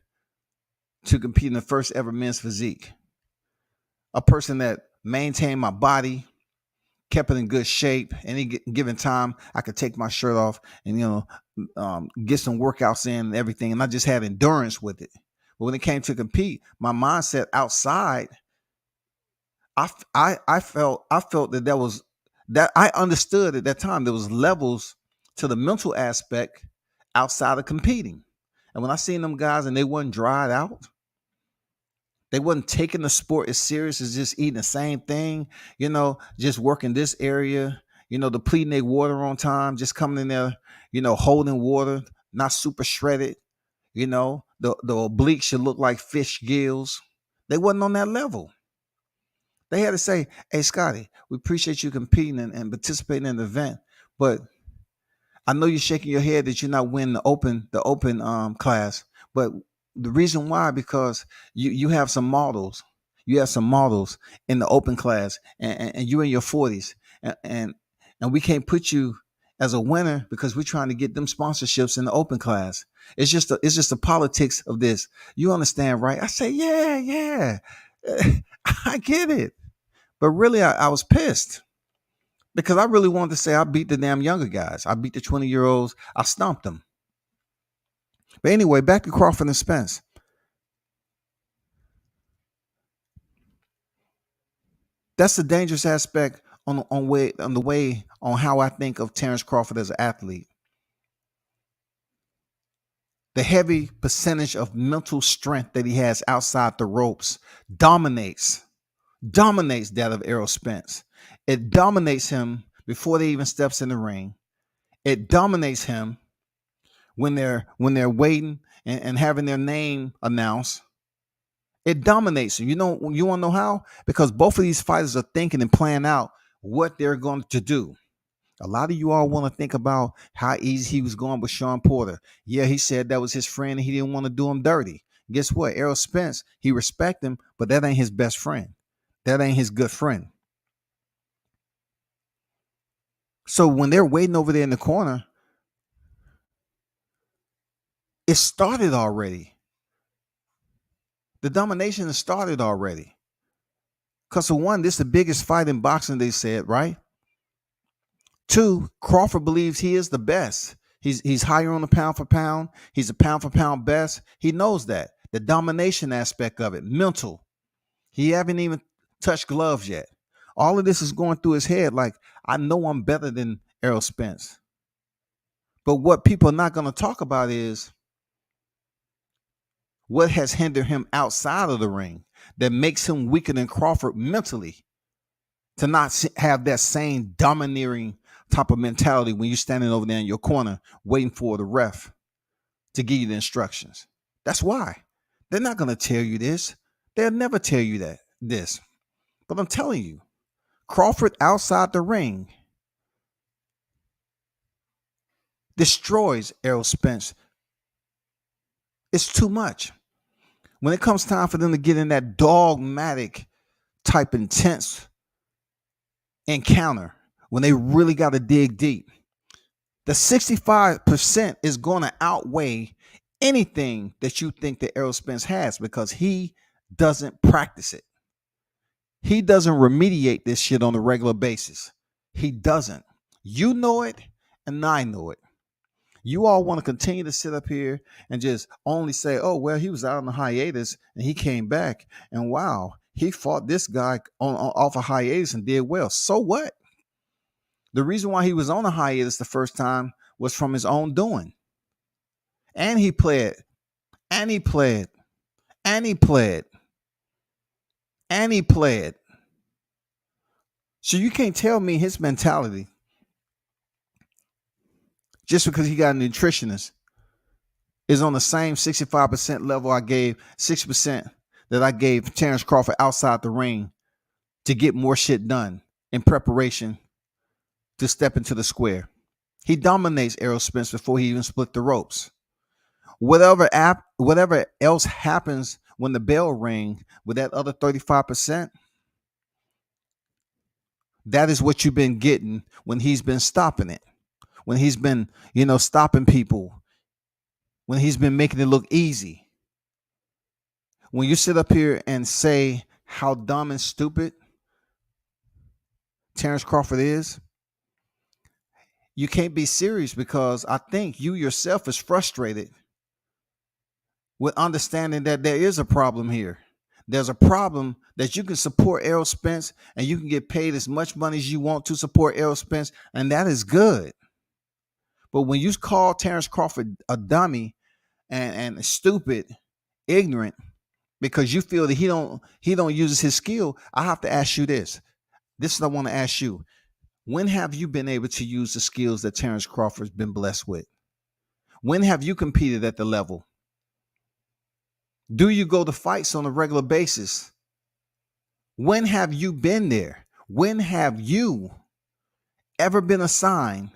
to compete in the first ever men's physique. A person that maintained my body, kept it in good shape. Any given time, I could take my shirt off and get some workouts in and everything, and I just had endurance with it. But when it came to compete, my mindset outside, I felt that I understood at that time there was levels to the mental aspect outside of competing. And when I seen them guys and they wasn't dried out, they wasn't taking the sport as serious as just eating the same thing, just working this area, depleting their water on time, just coming in there, holding water, not super shredded, the obliques should look like fish gills. They wasn't on that level. They had to say, hey, Scotty, we appreciate you competing and participating in the event, but I know you're shaking your head that you're not winning the open class, but the reason why, because you have some models. You have some models in the open class, and you're in your 40s, and we can't put you as a winner because we're trying to get them sponsorships in the open class. It's just the politics of this. You understand, right? I say, yeah. I get it. But really, I was pissed because I really wanted to say I beat the damn younger guys. I beat the 20-year-olds. I stomped them. But anyway, back to Crawford and Spence. That's the dangerous aspect on the way on how I think of Terrence Crawford as an athlete. The heavy percentage of mental strength that he has outside the ropes dominates that of Errol Spence. It dominates him before they even steps in the ring. It dominates him when they're waiting and having their name announced. It dominates him. You want to know how? Because both of these fighters are thinking and planning out what they're going to do. A lot of you all want to think about how easy he was going with Sean Porter. Yeah, he said that was his friend and he didn't want to do him dirty. Guess what? Errol Spence, he respect him, but that ain't his best friend. That ain't his good friend. So when they're waiting over there in the corner, it started already. The domination has started already. Because for one, this is the biggest fight in boxing, they said, right? Two, Crawford believes he is the best. He's higher on the pound for pound. He's a pound for pound best. He knows that. The domination aspect of it, mental. He haven't even touched gloves yet. All of this is going through his head like, I know I'm better than Errol Spence. But what people are not going to talk about is what has hindered him outside of the ring that makes him weaker than Crawford mentally to not have that same domineering type of mentality when you're standing over there in your corner waiting for the ref to give you the instructions. That's why. They're not going to tell you this. They'll never tell you this. But I'm telling you, Crawford outside the ring destroys Errol Spence. It's too much. When it comes time for them to get in that dogmatic type intense encounter, when they really got to dig deep, the 65% is going to outweigh anything that you think that Errol Spence has because he doesn't practice it. He doesn't remediate this shit on a regular basis. He doesn't. You know it, and I know it. You all want to continue to sit up here and just only say, oh, well, he was out on the hiatus and he came back. And wow, he fought this guy off a hiatus and did well. So what? The reason why he was on a hiatus the first time was from his own doing. And he pled. And he pled. And he pled. And he pled. So you can't tell me his mentality just because he got a nutritionist is on the same 65% level I gave, 6% that I gave Terrence Crawford outside the ring to get more shit done in preparation to step into the square. He dominates Errol Spence before he even split the ropes. Whatever else happens when the bell rings with that other 35%, that is what you've been getting when he's been stopping it. When he's been, stopping people. When he's been making it look easy. When you sit up here and say how dumb and stupid Terrence Crawford is, you can't be serious because I think you yourself is frustrated with understanding that there is a problem here. There's a problem that you can support Errol Spence and you can get paid as much money as you want to support Errol Spence, and that is good. But when you call Terrence Crawford a dummy and stupid, ignorant, because you feel that he don't use his skill, I have to ask you this. This is what I want to ask you. When have you been able to use the skills that Terrence Crawford's been blessed with? When have you competed at the level? Do you go to fights on a regular basis? When have you been there? When have you ever been assigned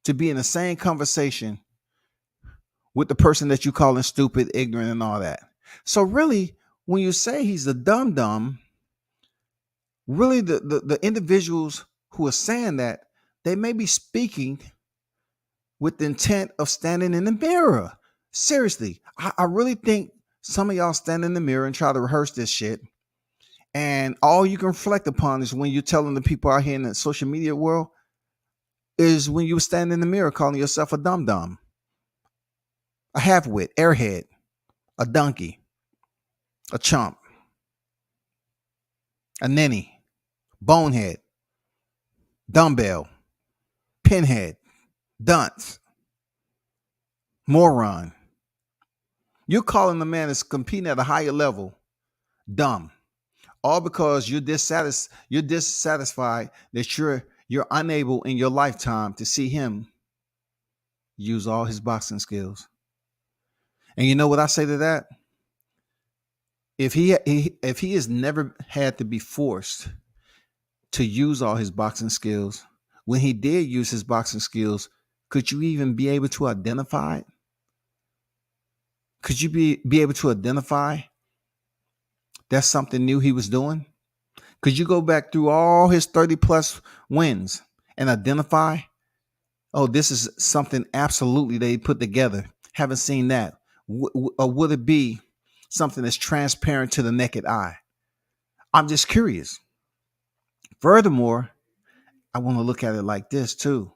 to be in the same conversation with the person that you calling stupid, ignorant, and all that? So really, when you say he's a dum-dum, really the individuals who are saying that, they may be speaking with the intent of standing in the mirror. Seriously, I really think some of y'all stand in the mirror and try to rehearse this shit. And all you can reflect upon is when you're telling the people out here in the social media world is when you stand in the mirror calling yourself a dum-dum, a half-wit, airhead, a donkey, a chump, a ninny, bonehead, dumbbell, pinhead, dunce, moron. You're calling the man that's competing at a higher level dumb, all because you're dissatisfied that you're unable in your lifetime to see him use all his boxing skills. And you know what I say to that? If he has never had to be forced to use all his boxing skills, when he did use his boxing skills, could you even be able to identify it? Could you be able to identify that's something new he was doing? Could you go back through all his 30 plus wins and identify, oh, this is something absolutely they put together? Haven't seen that. Or would it be something that's transparent to the naked eye? I'm just curious. Furthermore, I want to look at it like this too.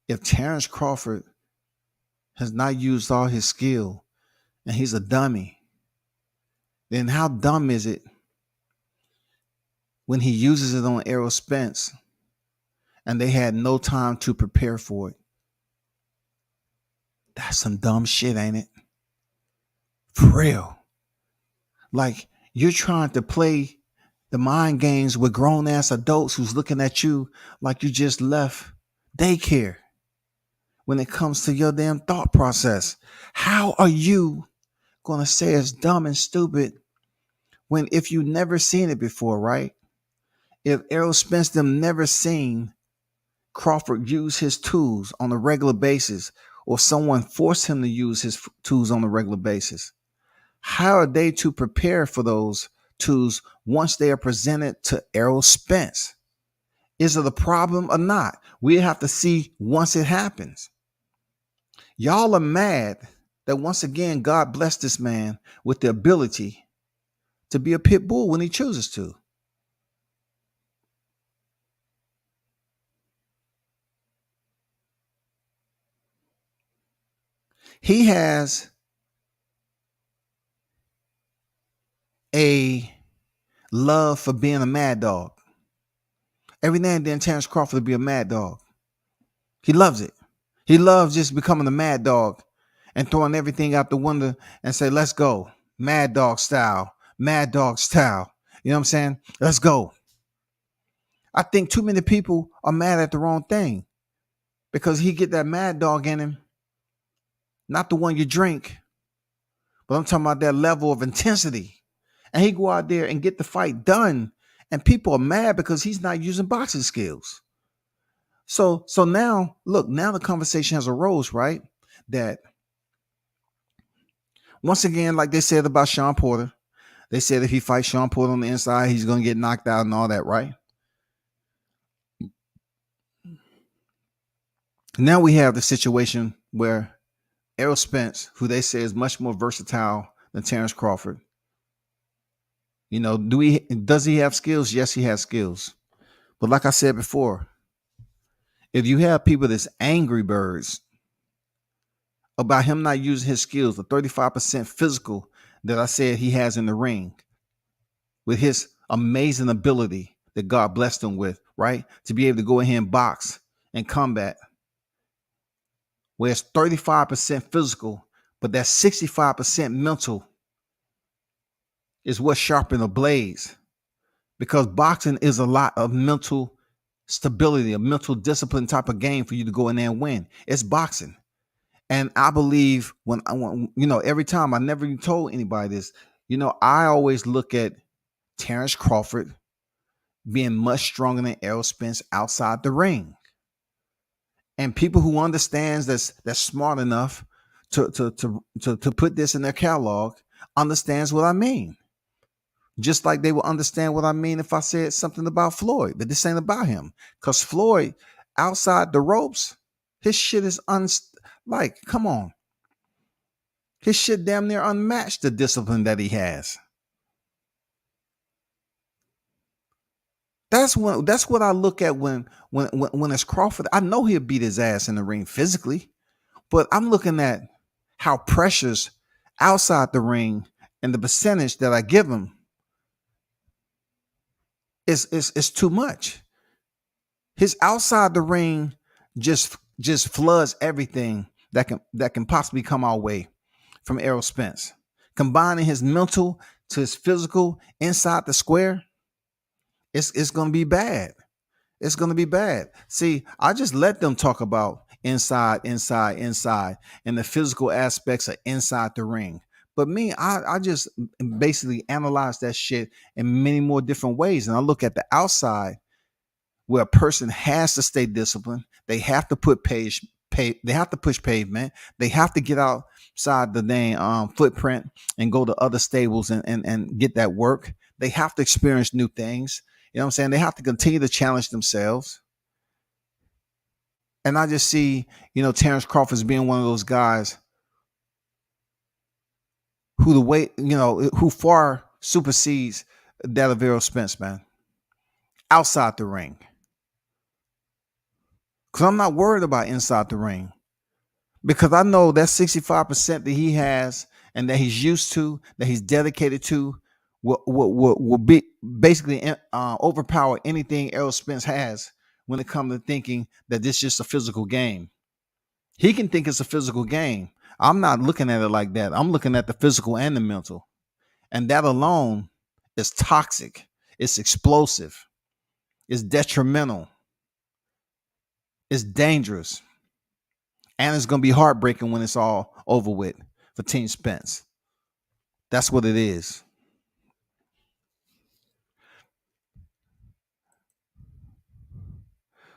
If Terrence Crawford has not used all his skill and he's a dummy, then how dumb is it when he uses it on Errol Spence and they had no time to prepare for it? That's some dumb shit, ain't it? For real. Like, you're trying to play the mind games with grown ass adults who's looking at you like you just left daycare when it comes to your damn thought process. How are you going to say it's dumb and stupid when if you never seen it before, right? If Errol Spence them never seen Crawford use his tools on a regular basis, or someone forced him to use his tools on a regular basis, how are they to prepare for those tools once they are presented to Errol Spence? Is it a problem or not? We have to see once it happens. Y'all are mad that once again God blessed this man with the ability to be a pit bull when he chooses to. He has a love for being a mad dog. Every now and then, Terrence Crawford will be a mad dog. He loves it. He loves just becoming a mad dog and throwing everything out the window and say, let's go. Mad dog style. Mad dog style. You know what I'm saying? Let's go. I think too many people are mad at the wrong thing because he get that mad dog in him. Not the one you drink, but I'm talking about that level of intensity. And he go out there and get the fight done. And people are mad because he's not using boxing skills. So now, look, now the conversation has arose, right? That once again, like they said about Sean Porter, they said if he fights Sean Porter on the inside, he's going to get knocked out and all that, right? Now we have the situation where Errol Spence, who they say is much more versatile than Terrence Crawford, you know, does he have skills? Yes, he has skills. But like I said before, if you have people that's angry birds about him not using his skills, the 35% physical that I said he has in the ring, with his amazing ability that God blessed him with, right? To be able to go ahead and box and combat, where it's 35% physical, but that 65% mental is what sharpened the blades. Because boxing is a lot of mental stability, a mental discipline type of game for you to go in there and win. It's boxing. And I believe when you know, every time, I never even told anybody this, you know, I always look at Terrence Crawford being much stronger than Errol Spence outside the ring. And people who understands that's smart enough to put this in their catalog understands what I mean. Just like they will understand what I mean if I said something about Floyd, but this ain't about him. Because Floyd, outside the ropes, his shit is like, come on. His shit damn near unmatched the discipline that he has. That's what I look at when it's Crawford. I know he'll beat his ass in the ring physically, but I'm looking at how pressures outside the ring and the percentage that I give him is too much. His outside the ring just floods everything that can possibly come our way from Errol Spence. Combining his mental to his physical inside the square, it's gonna be bad. It's gonna be bad. See, I just let them talk about inside, and the physical aspects of inside the ring. But me, I just basically analyze that shit in many more different ways. And I look at the outside where a person has to stay disciplined. They have to they have to push pavement. They have to get outside the dang footprint and go to other stables and get that work. They have to experience new things. You know what I'm saying? They have to continue to challenge themselves. And I just see, Terrence Crawford as being one of those guys who far supersedes that of Errol Spence, man. Outside the ring. Because I'm not worried about inside the ring. Because I know that 65% that he has and that he's used to, that he's dedicated to, will be basically overpower anything Errol Spence has when it comes to thinking that this is just a physical game. He can think it's a physical game. I'm not looking at it like that. I'm looking at the physical and the mental. And that alone is toxic. It's explosive. It's detrimental. It's dangerous. And it's going to be heartbreaking when it's all over with for Team Spence. That's what it is.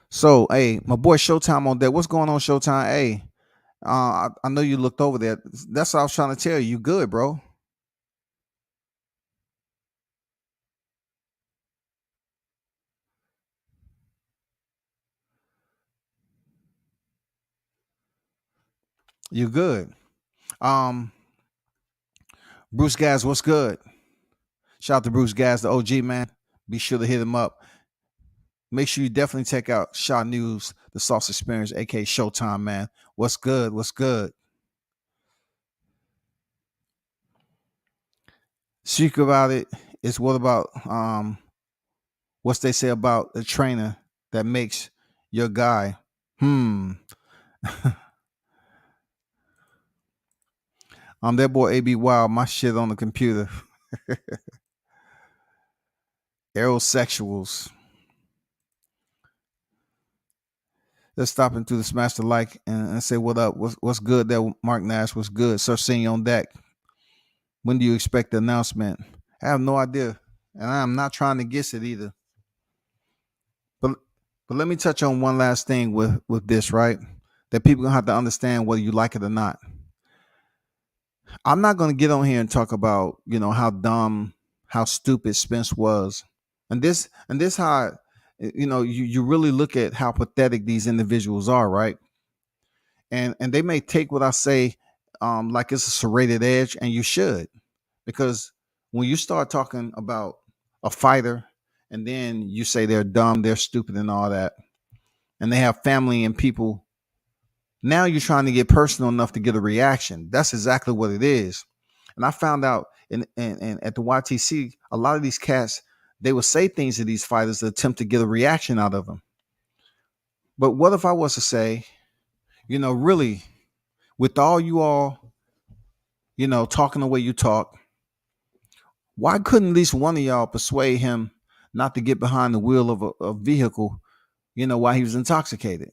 So, hey, my boy Showtime on there. What's going on, Showtime? Hey, I know you looked over there. That's what I was trying to tell you. You good, bro? You good? Um, Bruce Gaz, what's good? Shout out to Bruce Gaz, the OG man. Be sure to hit him up. Make sure you definitely check out Shaw News, the Sauce Experience, aka Showtime, man. What's good? What's good? Speak about it. It's what about what's they say about a trainer that makes your guy. That boy AB Wild, my shit on the computer. Aerosexuals. Let's stop into the smash the like and say what up. What's good there, Mark Nash? What's good? Sir Senior on deck. When do you expect the announcement? I have no idea. And I'm not trying to guess it either. But let me touch on one last thing with this, right? That people gonna have to understand whether you like it or not. I'm not gonna get on here and talk about, how dumb, how stupid Spence was. And this how you really look at how pathetic these individuals are, right? And they may take what I say like it's a serrated edge, and you should, because when you start talking about a fighter and then you say they're dumb, they're stupid and all that, and they have family and people, now you're trying to get personal enough to get a reaction. That's exactly what it is. And I found out in at the YTC, a lot of these cats, they would say things to these fighters to attempt to get a reaction out of them. But what if I was to say, really, with all you all, talking the way you talk, why couldn't at least one of y'all persuade him not to get behind the wheel of a vehicle, while he was intoxicated?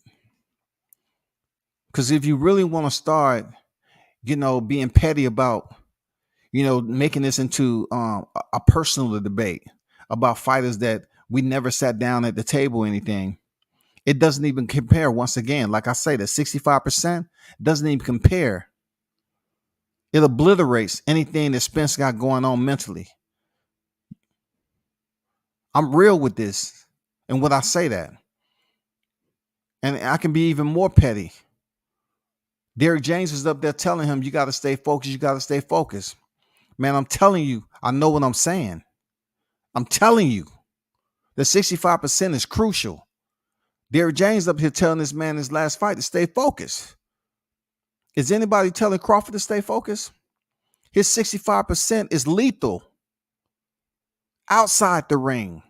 Because if you really want to start, being petty about, making this into a personal debate about fighters that we never sat down at the table or anything, It doesn't even compare. Once again, like I say, the 65% doesn't even compare. It obliterates anything that Spence got going on mentally. I'm real with this. And when I say that, and I can be even more petty. Derrick James was up there telling him, you got to stay focused. You got to stay focused. Man, I'm telling you, I know what I'm saying. I'm telling you, the 65% is crucial. Derrick James up here telling this man his last fight to stay focused. Is anybody telling Crawford to stay focused? His 65% is lethal outside the ring.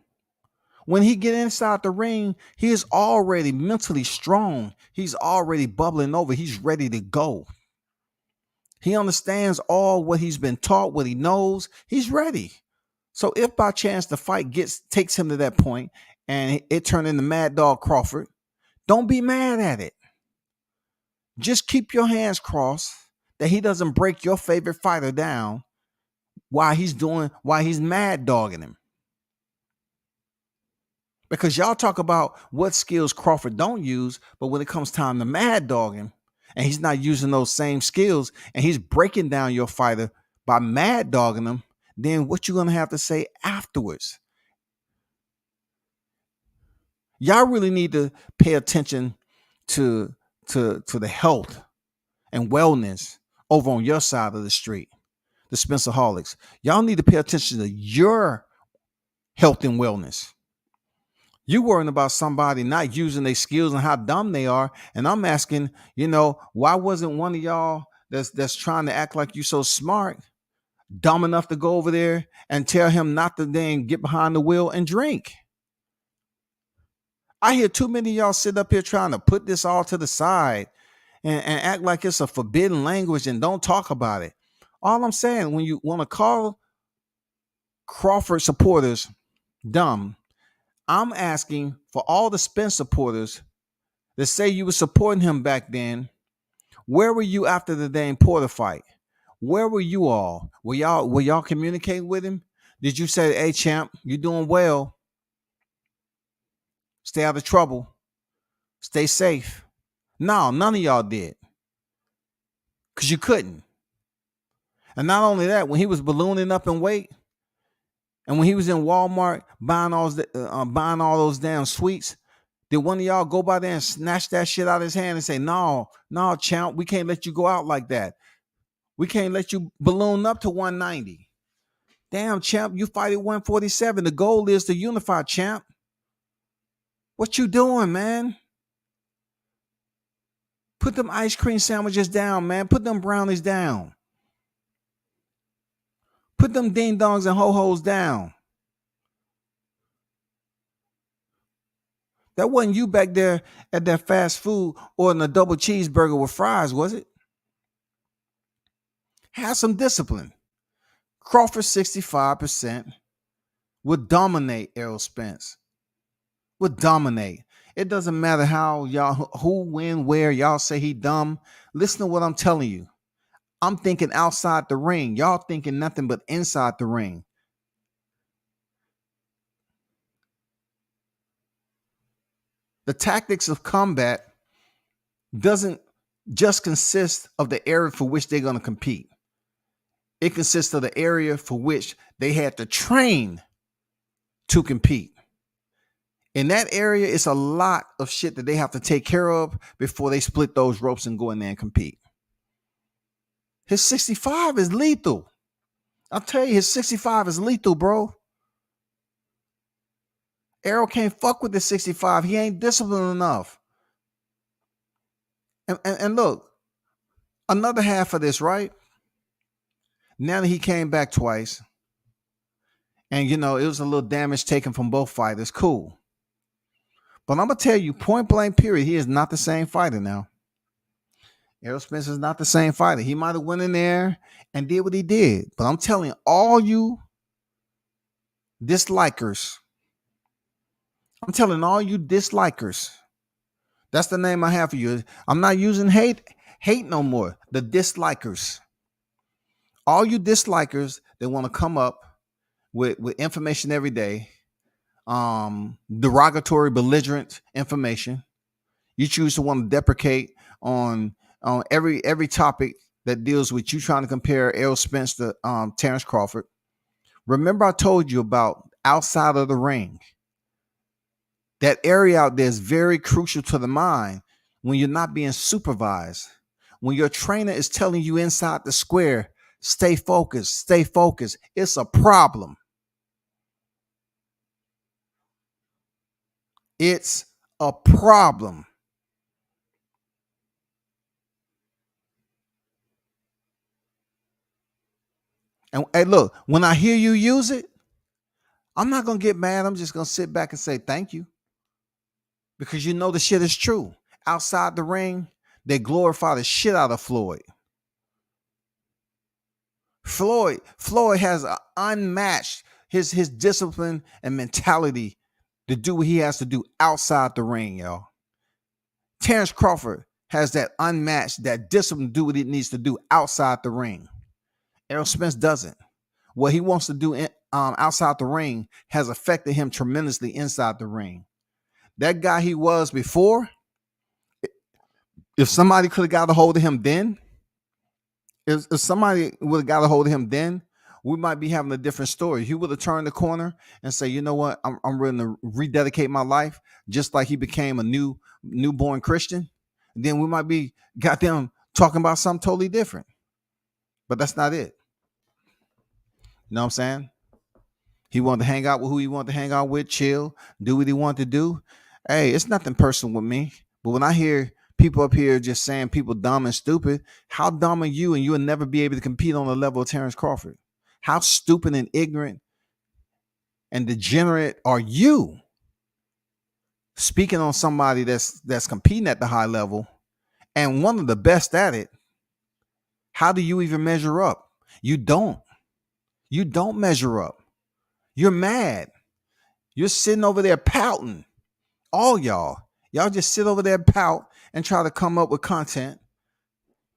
When he get inside the ring, he is already mentally strong. He's already bubbling over. He's ready to go. He understands all what he's been taught, what he knows. He's ready. So if by chance the fight takes him to that point and it turned into Mad Dog Crawford, don't be mad at it. Just keep your hands crossed that he doesn't break your favorite fighter down while he's mad dogging him. Because y'all talk about what skills Crawford don't use, but when it comes time to mad dog him, and he's not using those same skills, and he's breaking down your fighter by mad dogging him, then what you gonna have to say afterwards? Y'all really need to pay attention to the health and wellness over on your side of the street, the Spencerholics. Y'all need to pay attention to your health and wellness. You worrying about somebody not using their skills and how dumb they are. And I'm asking, why wasn't one of y'all that's trying to act like you so smart, dumb enough to go over there and tell him not to then get behind the wheel and drink? I hear too many of y'all sit up here trying to put this all to the side and act like it's a forbidden language and don't talk about it. All I'm saying, when you want to call Crawford supporters dumb, I'm asking for all the Spence supporters that say you were supporting him back then. Where were you after the Dane Porter fight? Where were you all? Were y'all communicating with him? Did you say, hey, champ, you're doing well. Stay out of trouble. Stay safe. No, none of y'all did. Because you couldn't. And not only that, when he was ballooning up in weight, and when he was in Walmart buying all those damn sweets, did one of y'all go by there and snatch that shit out of his hand and say, no, champ, we can't let you go out like that. We can't let you balloon up to 190. Damn, champ, you fight at 147. The goal is to unify, champ. What you doing, man? Put them ice cream sandwiches down, man. Put them brownies down. Put them ding dongs and ho-hos down. That wasn't you back there at that fast food ordering a double cheeseburger with fries, was it? Have some discipline. Crawford 65% would dominate Errol Spence. Would dominate. It doesn't matter how y'all, who, when, where y'all say he dumb. Listen to what I'm telling you. I'm thinking outside the ring. Y'all thinking nothing but inside the ring. The tactics of combat doesn't just consist of the area for which they're going to compete. It consists of the area for which they had to train to compete. In that area, it's a lot of shit that they have to take care of before they split those ropes and go in there and compete. His 65 is lethal. I'll tell you, his 65 is lethal, bro. Errol can't fuck with the 65. He ain't disciplined enough. And look, another half of this, right? Now that he came back twice, and it was a little damage taken from both fighters, cool. But I'm going to tell you, point blank period, he is not the same fighter now. Errol Spence is not the same fighter. He might have went in there and did what he did. But I'm telling you, all you dislikers, that's the name I have for you. I'm not using hate no more. The dislikers. All you dislikers that want to come up with information every day derogatory, belligerent information. You choose to want to deprecate on every topic that deals with you trying to compare Errol Spence to Terrence Crawford. Remember, I told you about outside of the ring. That area out there is very crucial to the mind when you're not being supervised. When your trainer is telling you inside the square, stay focused, stay focused. It's a problem. It's a problem. And hey, look, when I hear you use it, I'm not going to get mad. I'm just going to sit back and say thank you. Because you know the shit is true. Outside the ring, they glorify the shit out of Floyd. Floyd has unmatched his discipline and mentality to do what he has to do outside the ring, y'all. Terrence Crawford has that unmatched, that discipline to do what he needs to do outside the ring. Errol Spence doesn't. What he wants to do outside the ring has affected him tremendously inside the ring. That guy he was before, if somebody could have got a hold of him then, if somebody would have got a hold of him then, we might be having a different story. He would have turned the corner and say, you know what, I'm going to rededicate my life, just like he became a newborn Christian. And then we might be goddamn talking about something totally different. But that's not it. You know what I'm saying? He wanted to hang out with who he wanted to hang out with, chill, do what he wanted to do. Hey, it's nothing personal with me. But when I hear people up here just saying people dumb and stupid, how dumb are you? And you will never be able to compete on the level of Terrence Crawford. How stupid and ignorant and degenerate are you? Speaking on somebody that's competing at the high level and one of the best at it. How do you even measure up? You don't. You don't measure up. You're mad. You're sitting over there pouting. All y'all just sit over there, pout, and try to come up with content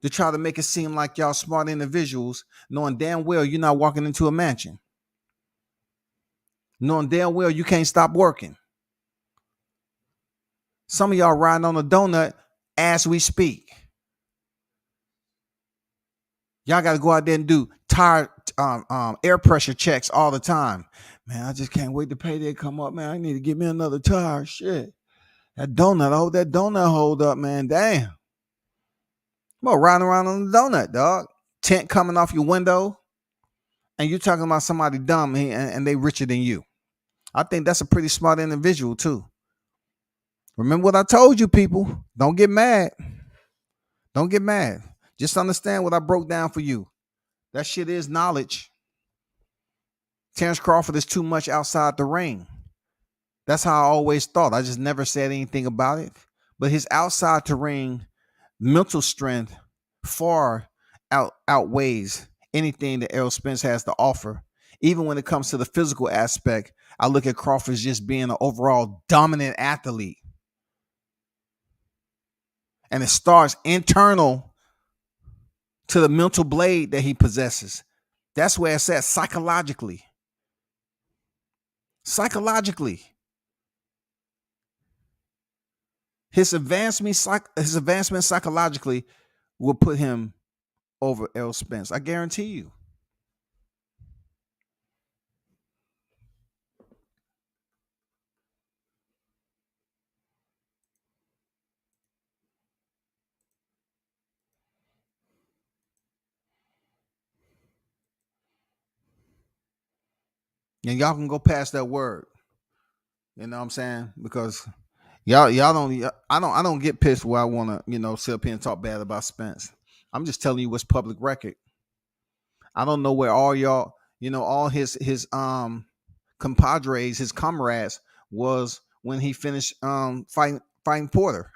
to try to make it seem like y'all smart individuals, knowing damn well you're not walking into a mansion. Knowing damn well you can't stop working. Some of y'all riding on a donut as we speak. Y'all got to go out there and do tire air pressure checks all the time. Man, I just can't wait to payday come up, man. I need to get me another tire. Shit. That donut, I hope that donut hold up, man. Damn. Come on, riding around on the donut, dog. Tent coming off your window. And you're talking about somebody dumb and they richer than you. I think that's a pretty smart individual, too. Remember what I told you, people. Don't get mad. Don't get mad. Just understand what I broke down for you. That shit is knowledge. Terrence Crawford is too much outside the ring. That's how I always thought. I just never said anything about it. But his outside the ring mental strength far outweighs anything that Errol Spence has to offer. Even when it comes to the physical aspect, I look at Crawford as just being an overall dominant athlete. And it starts internal to the mental blade that he possesses. That's where it's at psychologically. Psychologically. His advancement psychologically will put him over Errol Spence. I guarantee you. And y'all can go past that word. You know what I'm saying? Because y'all don't I don't get pissed where I want to, sit up here and talk bad about Spence. I'm just telling you what's public record. I don't know where all y'all, all his compadres, his comrades was when he finished fighting Porter.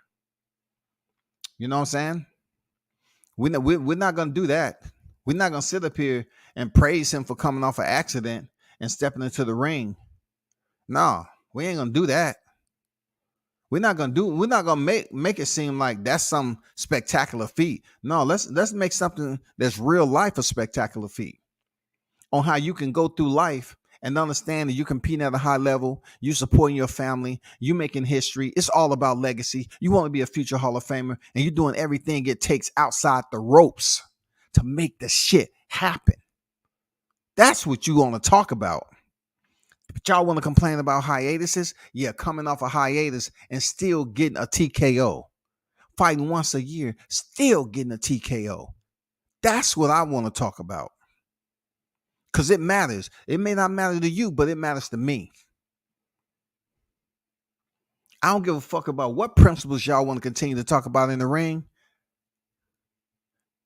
You know what I'm saying? We're not gonna do that. We're not gonna sit up here and praise him for coming off an accident and stepping into the ring. No, we ain't gonna do that. We're not gonna make it seem like that's some spectacular feat. No, let's make something that's real life a spectacular feat. On how you can go through life and understand that you competing at a high level, you supporting your family, you making history. It's all about legacy. You want to be a future Hall of Famer, and you're doing everything it takes outside the ropes to make the shit happen. That's what you want to talk about. But y'all want to complain about hiatuses? Yeah, coming off a hiatus and still getting a TKO. Fighting once a year, still getting a TKO. That's what I want to talk about. Because it matters. It may not matter to you, but it matters to me. I don't give a fuck about what principles y'all want to continue to talk about in the ring.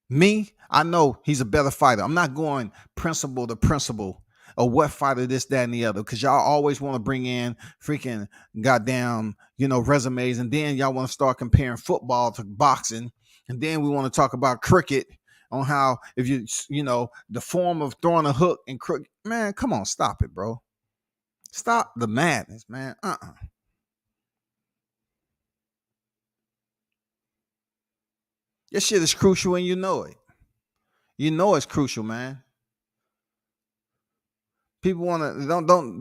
Me, I know he's a better fighter. I'm not going principle to principle or what fighter this, that, and the other, because y'all always want to bring in freaking goddamn, resumes, and then y'all want to start comparing football to boxing, and then we want to talk about cricket on how if the form of throwing a hook and cricket. Man, come on, stop it, bro. Stop the madness, man. This shit is crucial, and you know it. You know it's crucial, man. People want to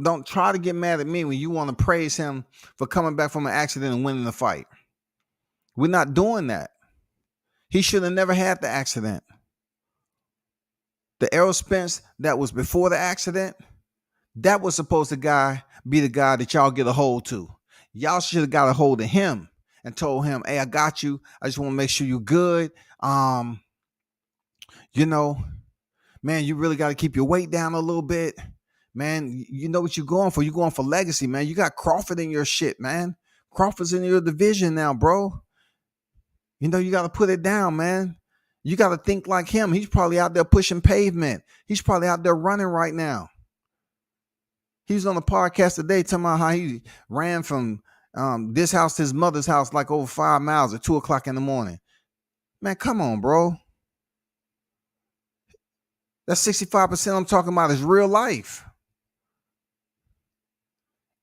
don't try to get mad at me when you want to praise him for coming back from an accident and winning the fight. We're not doing that. He should have never had the accident. The Errol Spence that was before the accident, that was supposed to be the guy that y'all get a hold to. Y'all should have got a hold of him and told him, hey, I got you. I just want to make sure you're good. Man, you really got to keep your weight down a little bit. Man, you know what you're going for. You're going for legacy, man. You got Crawford in your shit, man. Crawford's in your division now, bro. You got to put it down, man. You got to think like him. He's probably out there pushing pavement. He's probably out there running right now. He was on the podcast today talking about how he ran from this house to his mother's house like over 5 miles at 2 o'clock in the morning. Man, come on, bro. That's 65% I'm talking about is real life.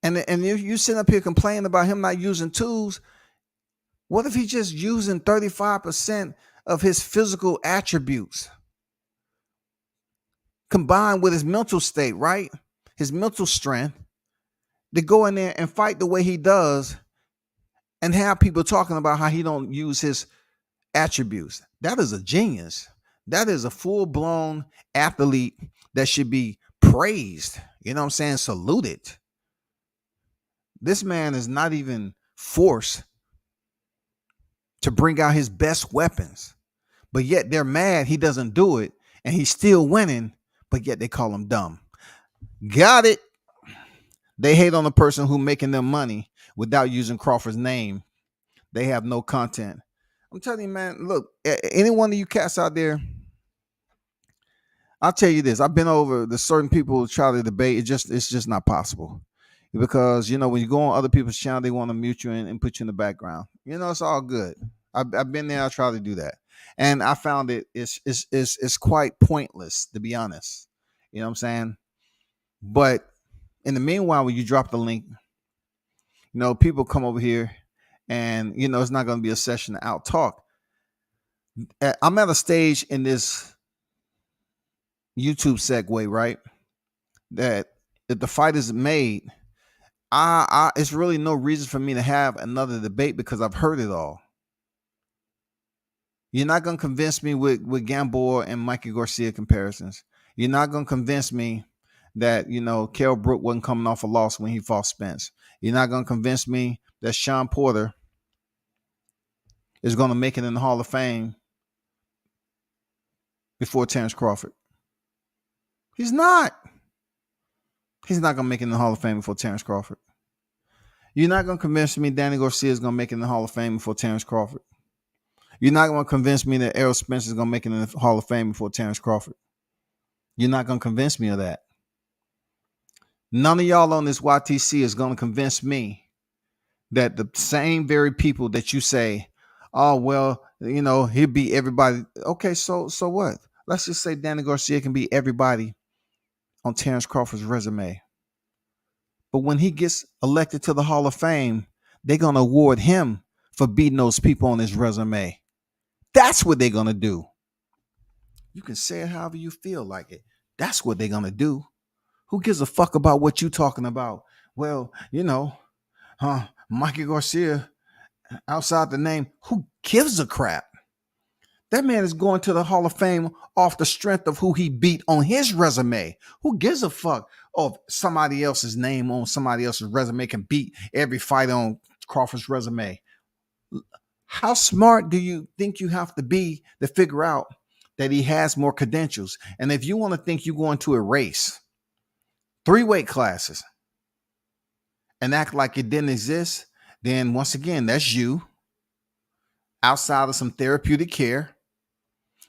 And if you sit up here complaining about him not using tools, what if he's just using 35% of his physical attributes combined with his mental state, right? His mental strength to go in there and fight the way he does and have people talking about how he don't use his attributes. That is a genius. That is a full-blown athlete that should be praised. You know what I'm saying? Saluted. This man is not even forced to bring out his best weapons, but yet they're mad he doesn't do it, and he's still winning, but yet they call him dumb. Got it. They hate on the person who making them money without using Crawford's name. They have no content. I'm telling you, man, look, any one of you cats out there, I'll tell you this. I've been over the certain people who try to debate. It's just not possible. Because, when you go on other people's channel, they want to mute you and put you in the background. It's all good. I've been there. I try to do that. And I found it's quite pointless, to be honest. You know what I'm saying? But in the meanwhile, when you drop the link, people come over here and, it's not going to be a session to out talk. I'm at a stage in this YouTube segue, right? That if the fight is made, it's really no reason for me to have another debate because I've heard it all. You're not going to convince me with Gamboa and Mikey Garcia comparisons. You're not going to convince me that, Kell Brook wasn't coming off a loss when he fought Spence. You're not going to convince me that Sean Porter is going to make it in the Hall of Fame before Terrence Crawford. He's not. He's not going to make it in the Hall of Fame before Terrence Crawford. You're not going to convince me Danny Garcia is going to make it in the Hall of Fame before Terrence Crawford. You're not going to convince me that Errol Spence is going to make it in the Hall of Fame before Terrence Crawford. You're not going to convince me of that. None of y'all on this YTC is going to convince me that the same very people that you say, oh, well, he'll beat everybody. Okay, so what? Let's just say Danny Garcia can beat everybody on Terrence Crawford's resume. But when he gets elected to the Hall of Fame, they're going to award him for beating those people on his resume. That's what they're going to do. You can say it however you feel like it. That's what they're going to do. Who gives a fuck about what you talking about? Well, Mikey Garcia outside the name. Who gives a crap? That man is going to the Hall of Fame off the strength of who he beat on his resume. Who gives a fuck of somebody else's name on somebody else's resume can beat every fight on Crawford's resume? How smart do you think you have to be to figure out that he has more credentials? And if you want to think you're going to erase 3 weight classes and act like it didn't exist, then once again, that's you outside of some therapeutic care.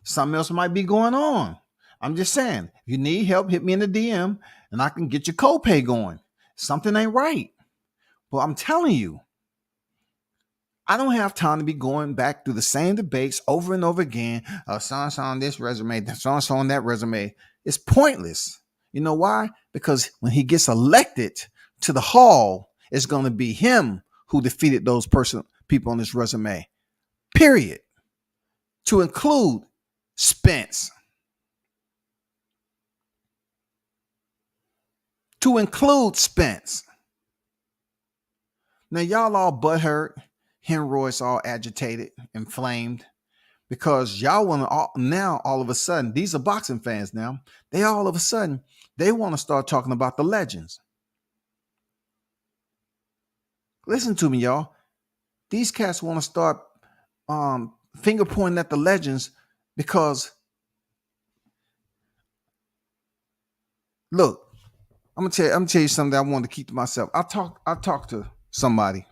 Something else might be going on. I'm just saying, if you need help, hit me in the DM and I can get your copay going. Something ain't right. But I'm telling you, I don't have time to be going back through the same debates over and over again. So-and-so on this resume, so-and-so on that resume. It's pointless. You know why? Because when he gets elected to the hall, it's going to be him who defeated those people on this resume. Period. To include Spence. To include Spence. Now, y'all all butthurt. Henroy's all agitated, inflamed, because y'all want to now all of a sudden, these are boxing fans now, they all of a sudden, they want to start talking about the legends. Listen to me, y'all. These cats want to start finger pointing at the legends because, look, I'm gonna tell you something that I wanted to keep to myself. I talked to somebody.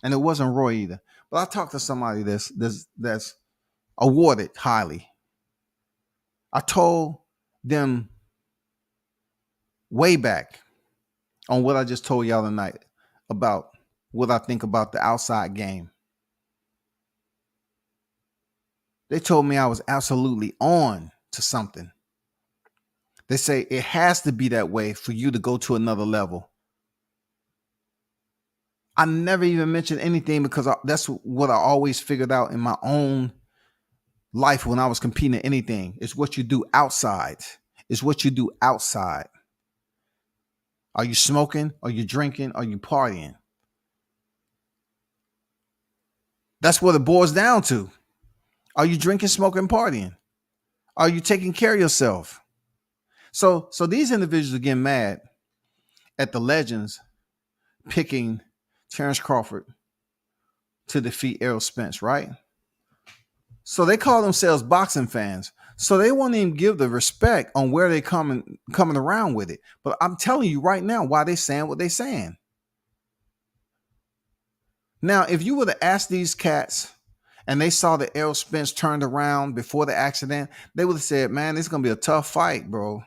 And it wasn't Roy either. But I talked to somebody that's awarded highly. I told them way back on what I just told y'all tonight about what I think about the outside game. They told me I was absolutely on to something. They say it has to be that way for you to go to another level. I never even mentioned anything because that's what I always figured out in my own life when I was competing in anything. It's what you do outside. It's what you do outside. Are you smoking? Are you drinking? Are you partying? That's what it boils down to. Are you drinking, smoking, partying? Are you taking care of yourself? So these individuals are getting mad at the legends picking Terrence Crawford to defeat Errol Spence, right? So they call themselves boxing fans. So they won't even give the respect on where they coming around with it. But I'm telling you right now why they saying what they saying. Now, if you were to ask these cats and they saw that Errol Spence turned around before the accident, they would have said, man, it's going to be a tough fight, bro.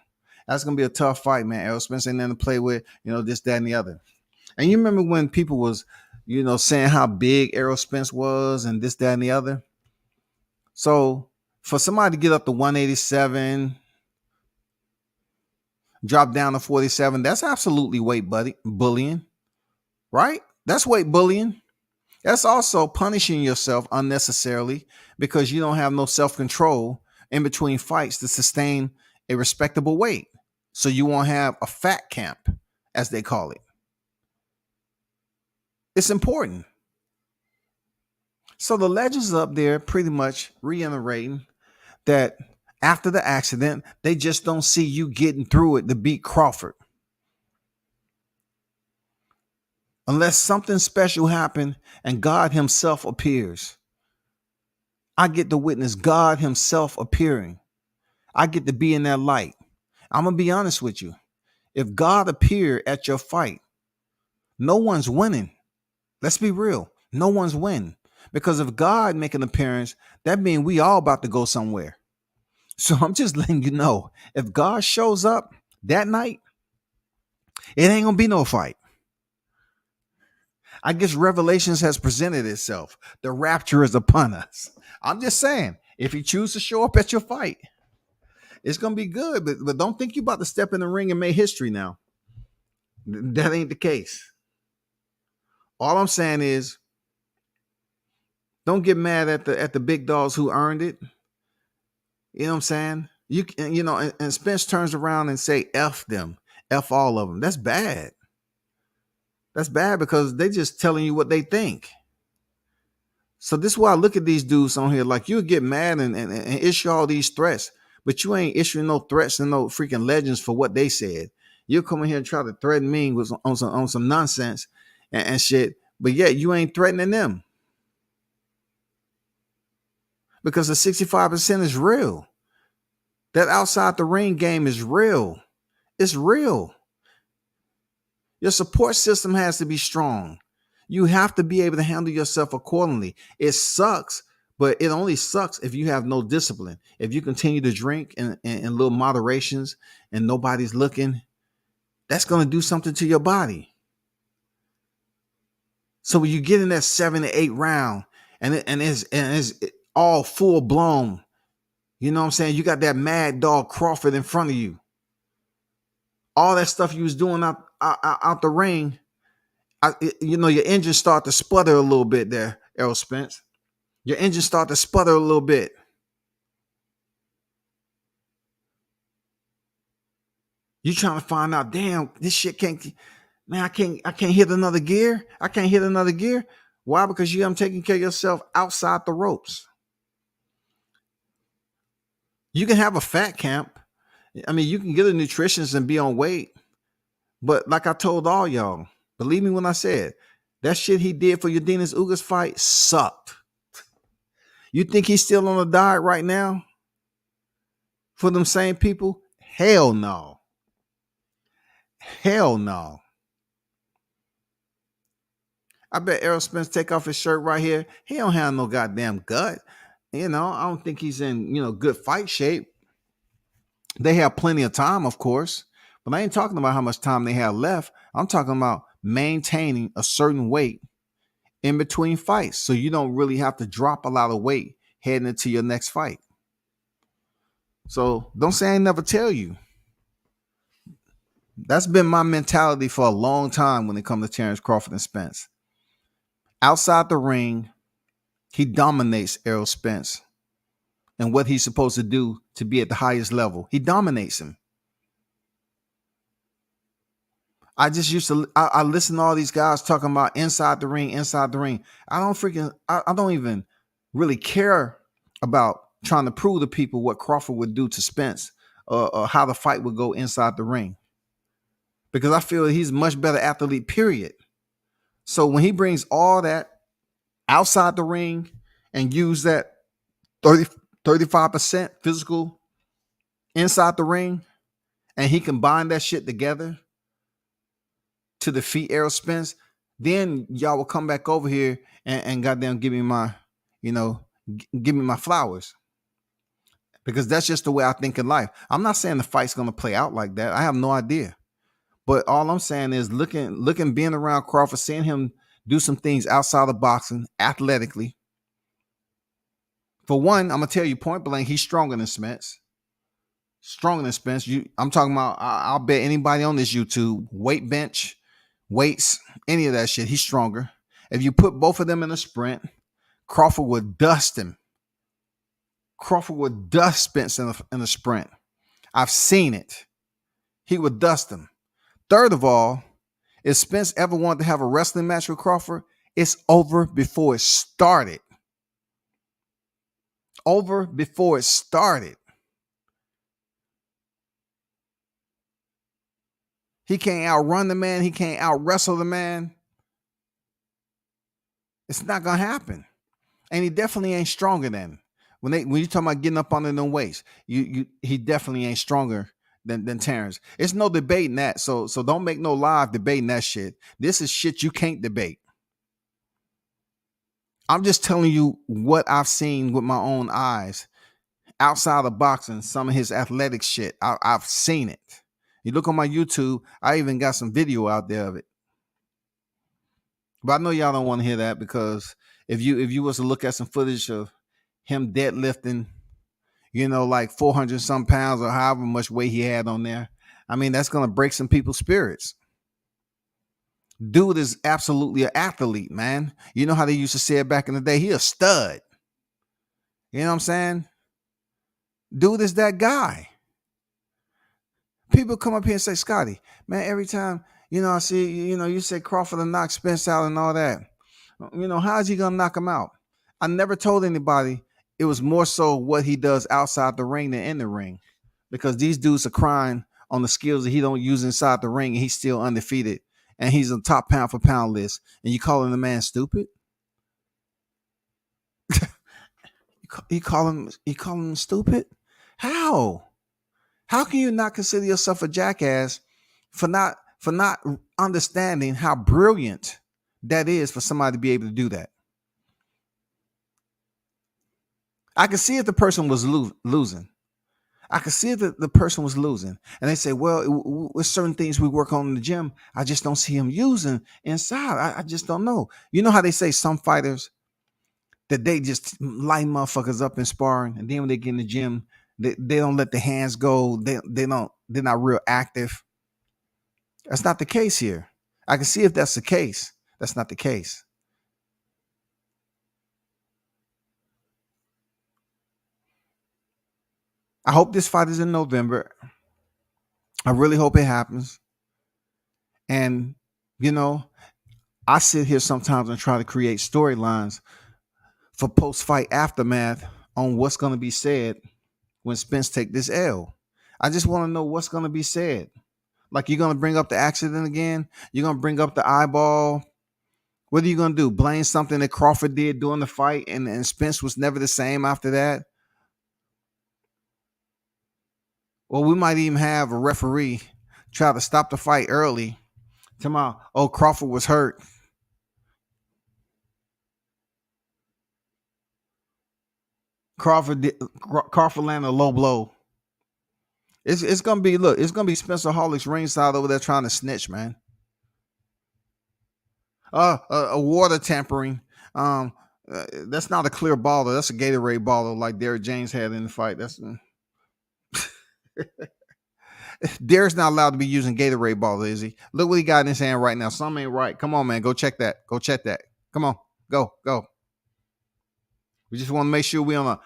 That's going to be a tough fight, man. Errol Spence ain't nothing to play with, this, that, and the other. And you remember when people was, saying how big Errol Spence was and this, that, and the other? So for somebody to get up to 187, drop down to 47, that's absolutely weight bullying, right? That's weight bullying. That's also punishing yourself unnecessarily because you don't have no self-control in between fights to sustain a respectable weight. So you won't have a fat camp, as they call it. It's important. So the legends up there pretty much reiterating that after the accident, they just don't see you getting through it to beat Crawford. Unless something special happened and God himself appears. I get to witness God himself appearing. I get to be in that light. I'm going to be honest with you. If God appeared at your fight, no one's winning. Let's be real. No one's winning. Because if God make an appearance, that means we all about to go somewhere. So I'm just letting you know, if God shows up that night, it ain't going to be no fight. I guess Revelations has presented itself. The rapture is upon us. I'm just saying, if you choose to show up at your fight, it's going to be good. But don't think you about to step in the ring and make history now. That ain't the case. All I'm saying is, don't get mad at the big dogs who earned it. You know what I'm saying? And Spence turns around and say, F them. F all of them. That's bad. That's bad because they just telling you what they think. So this is why I look at these dudes on here. Like, you'll get mad and issue all these threats, but you ain't issuing no threats and no freaking legends for what they said. You'll come in here and try to threaten me with on some nonsense and shit, but yet you ain't threatening them. Because the 65% is real. That outside the ring game is real. It's real. Your support system has to be strong. You have to be able to handle yourself accordingly. It sucks, but it only sucks if you have no discipline. If you continue to drink in little moderations and nobody's looking, that's going to do something to your body. So when you get in that 7 to 8 round and it's all full blown, you know what I'm saying? You got that mad dog Crawford in front of you. All that stuff you was doing out the ring, your engine start to sputter a little bit there, Errol Spence. Your engine start to sputter a little bit. You trying to find out, damn, this shit I can't hit another gear. I can't hit another gear. Why? Because you haven't taken care of yourself outside the ropes. You can have a fat camp. I mean, you can get a nutritionist and be on weight. But like I told all y'all, believe me when I said, that shit he did for Udenis Ugas fight sucked. You think he's still on a diet right now for them same people? Hell no. Hell no. I bet Errol Spence take off his shirt right here. He don't have no goddamn gut. I don't think he's in, good fight shape. They have plenty of time, of course, but I ain't talking about how much time they have left. I'm talking about maintaining a certain weight in between fights, so you don't really have to drop a lot of weight heading into your next fight. So don't say I ain't never tell you. That's been my mentality for a long time when it comes to Terrence Crawford and Spence. Outside the ring, he dominates Errol Spence and what he's supposed to do to be at the highest level. He dominates him. I just used to, I listen to all these guys talking about inside the ring. I don't even really care about trying to prove to people what Crawford would do to Spence or how the fight would go inside the ring. Because I feel he's a much better athlete, period. So when he brings all that outside the ring and use that 35% physical inside the ring, and he combine that shit together to defeat Errol Spence, then y'all will come back over here and goddamn give me my, give me my flowers. Because that's just the way I think in life. I'm not saying the fight's going to play out like that. I have no idea. But all I'm saying is looking, being around Crawford, seeing him do some things outside of boxing athletically. For one, I'm going to tell you point blank, he's stronger than Spence. Stronger than Spence. I'm talking about, I'll bet anybody on this YouTube, weight bench, weights, any of that shit, he's stronger. If you put both of them in a sprint, Crawford would dust him. Crawford would dust Spence in a sprint. I've seen it. He would dust him. Third of all, if Spence ever wanted to have a wrestling match with Crawford, it's over before it started. Over before it started. He can't outrun the man. He can't out wrestle the man. It's not going to happen. And he definitely ain't stronger than him. When you talking about getting up under them weights, he definitely ain't stronger than Terrence. It's no debating that. So don't make no live debating that shit. This is shit you can't debate. I'm just telling you what I've seen with my own eyes. Outside of boxing, some of his athletic shit, I've seen it. You look on my YouTube, I even got some video out there of it. But I know y'all don't want to hear that, because if you was to look at some footage of him deadlifting, like 400 some pounds or however much weight he had on there, I mean, that's going to break some people's spirits. Dude is absolutely an athlete, man. You know how they used to say it back in the day? He a stud. You know what I'm saying? Dude is that guy. People come up here and say, Scotty, man, every time, I see, you say Crawford will knock Spence out and all that. How's he gonna knock him out? I never told anybody it was more so what he does outside the ring than in the ring. Because these dudes are crying on the skills that he don't use inside the ring, and he's still undefeated. And he's on top pound for pound list. And you calling the man stupid? you call him stupid? How? How can you not consider yourself a jackass for not understanding how brilliant that is for somebody to be able to do that? I can see if the person was losing. I could see that the person was losing. And they say, well, with certain things we work on in the gym, I just don't see him using inside. I just don't know. You know how they say some fighters that they just light motherfuckers up in sparring, and then when they get in the gym, they don't let the hands go. They're not real active. That's not the case here. I can see if that's the case. That's not the case. I hope this fight is in November. I really hope it happens. And, I sit here sometimes and try to create storylines for post-fight aftermath on what's going to be said when Spence take this L. I just want to know what's going to be said. Like, you're going to bring up the accident again? You're going to bring up the eyeball? What are you going to do? Blame something that Crawford did during the fight and Spence was never the same after that? Well, we might even have a referee try to stop the fight early. Tomorrow, Crawford was hurt. Crawford landed a low blow. It's gonna be Spencer Hollick's ringside over there trying to snitch, man. A water tampering. That's not a clear baller. That's a Gatorade baller like Derrick James had in the fight. That's Derek's not allowed to be using Gatorade baller, is he? Look what he got in his hand right now. Something ain't right. Come on, man. Go check that. Come on. Go. We just want to make sure we're on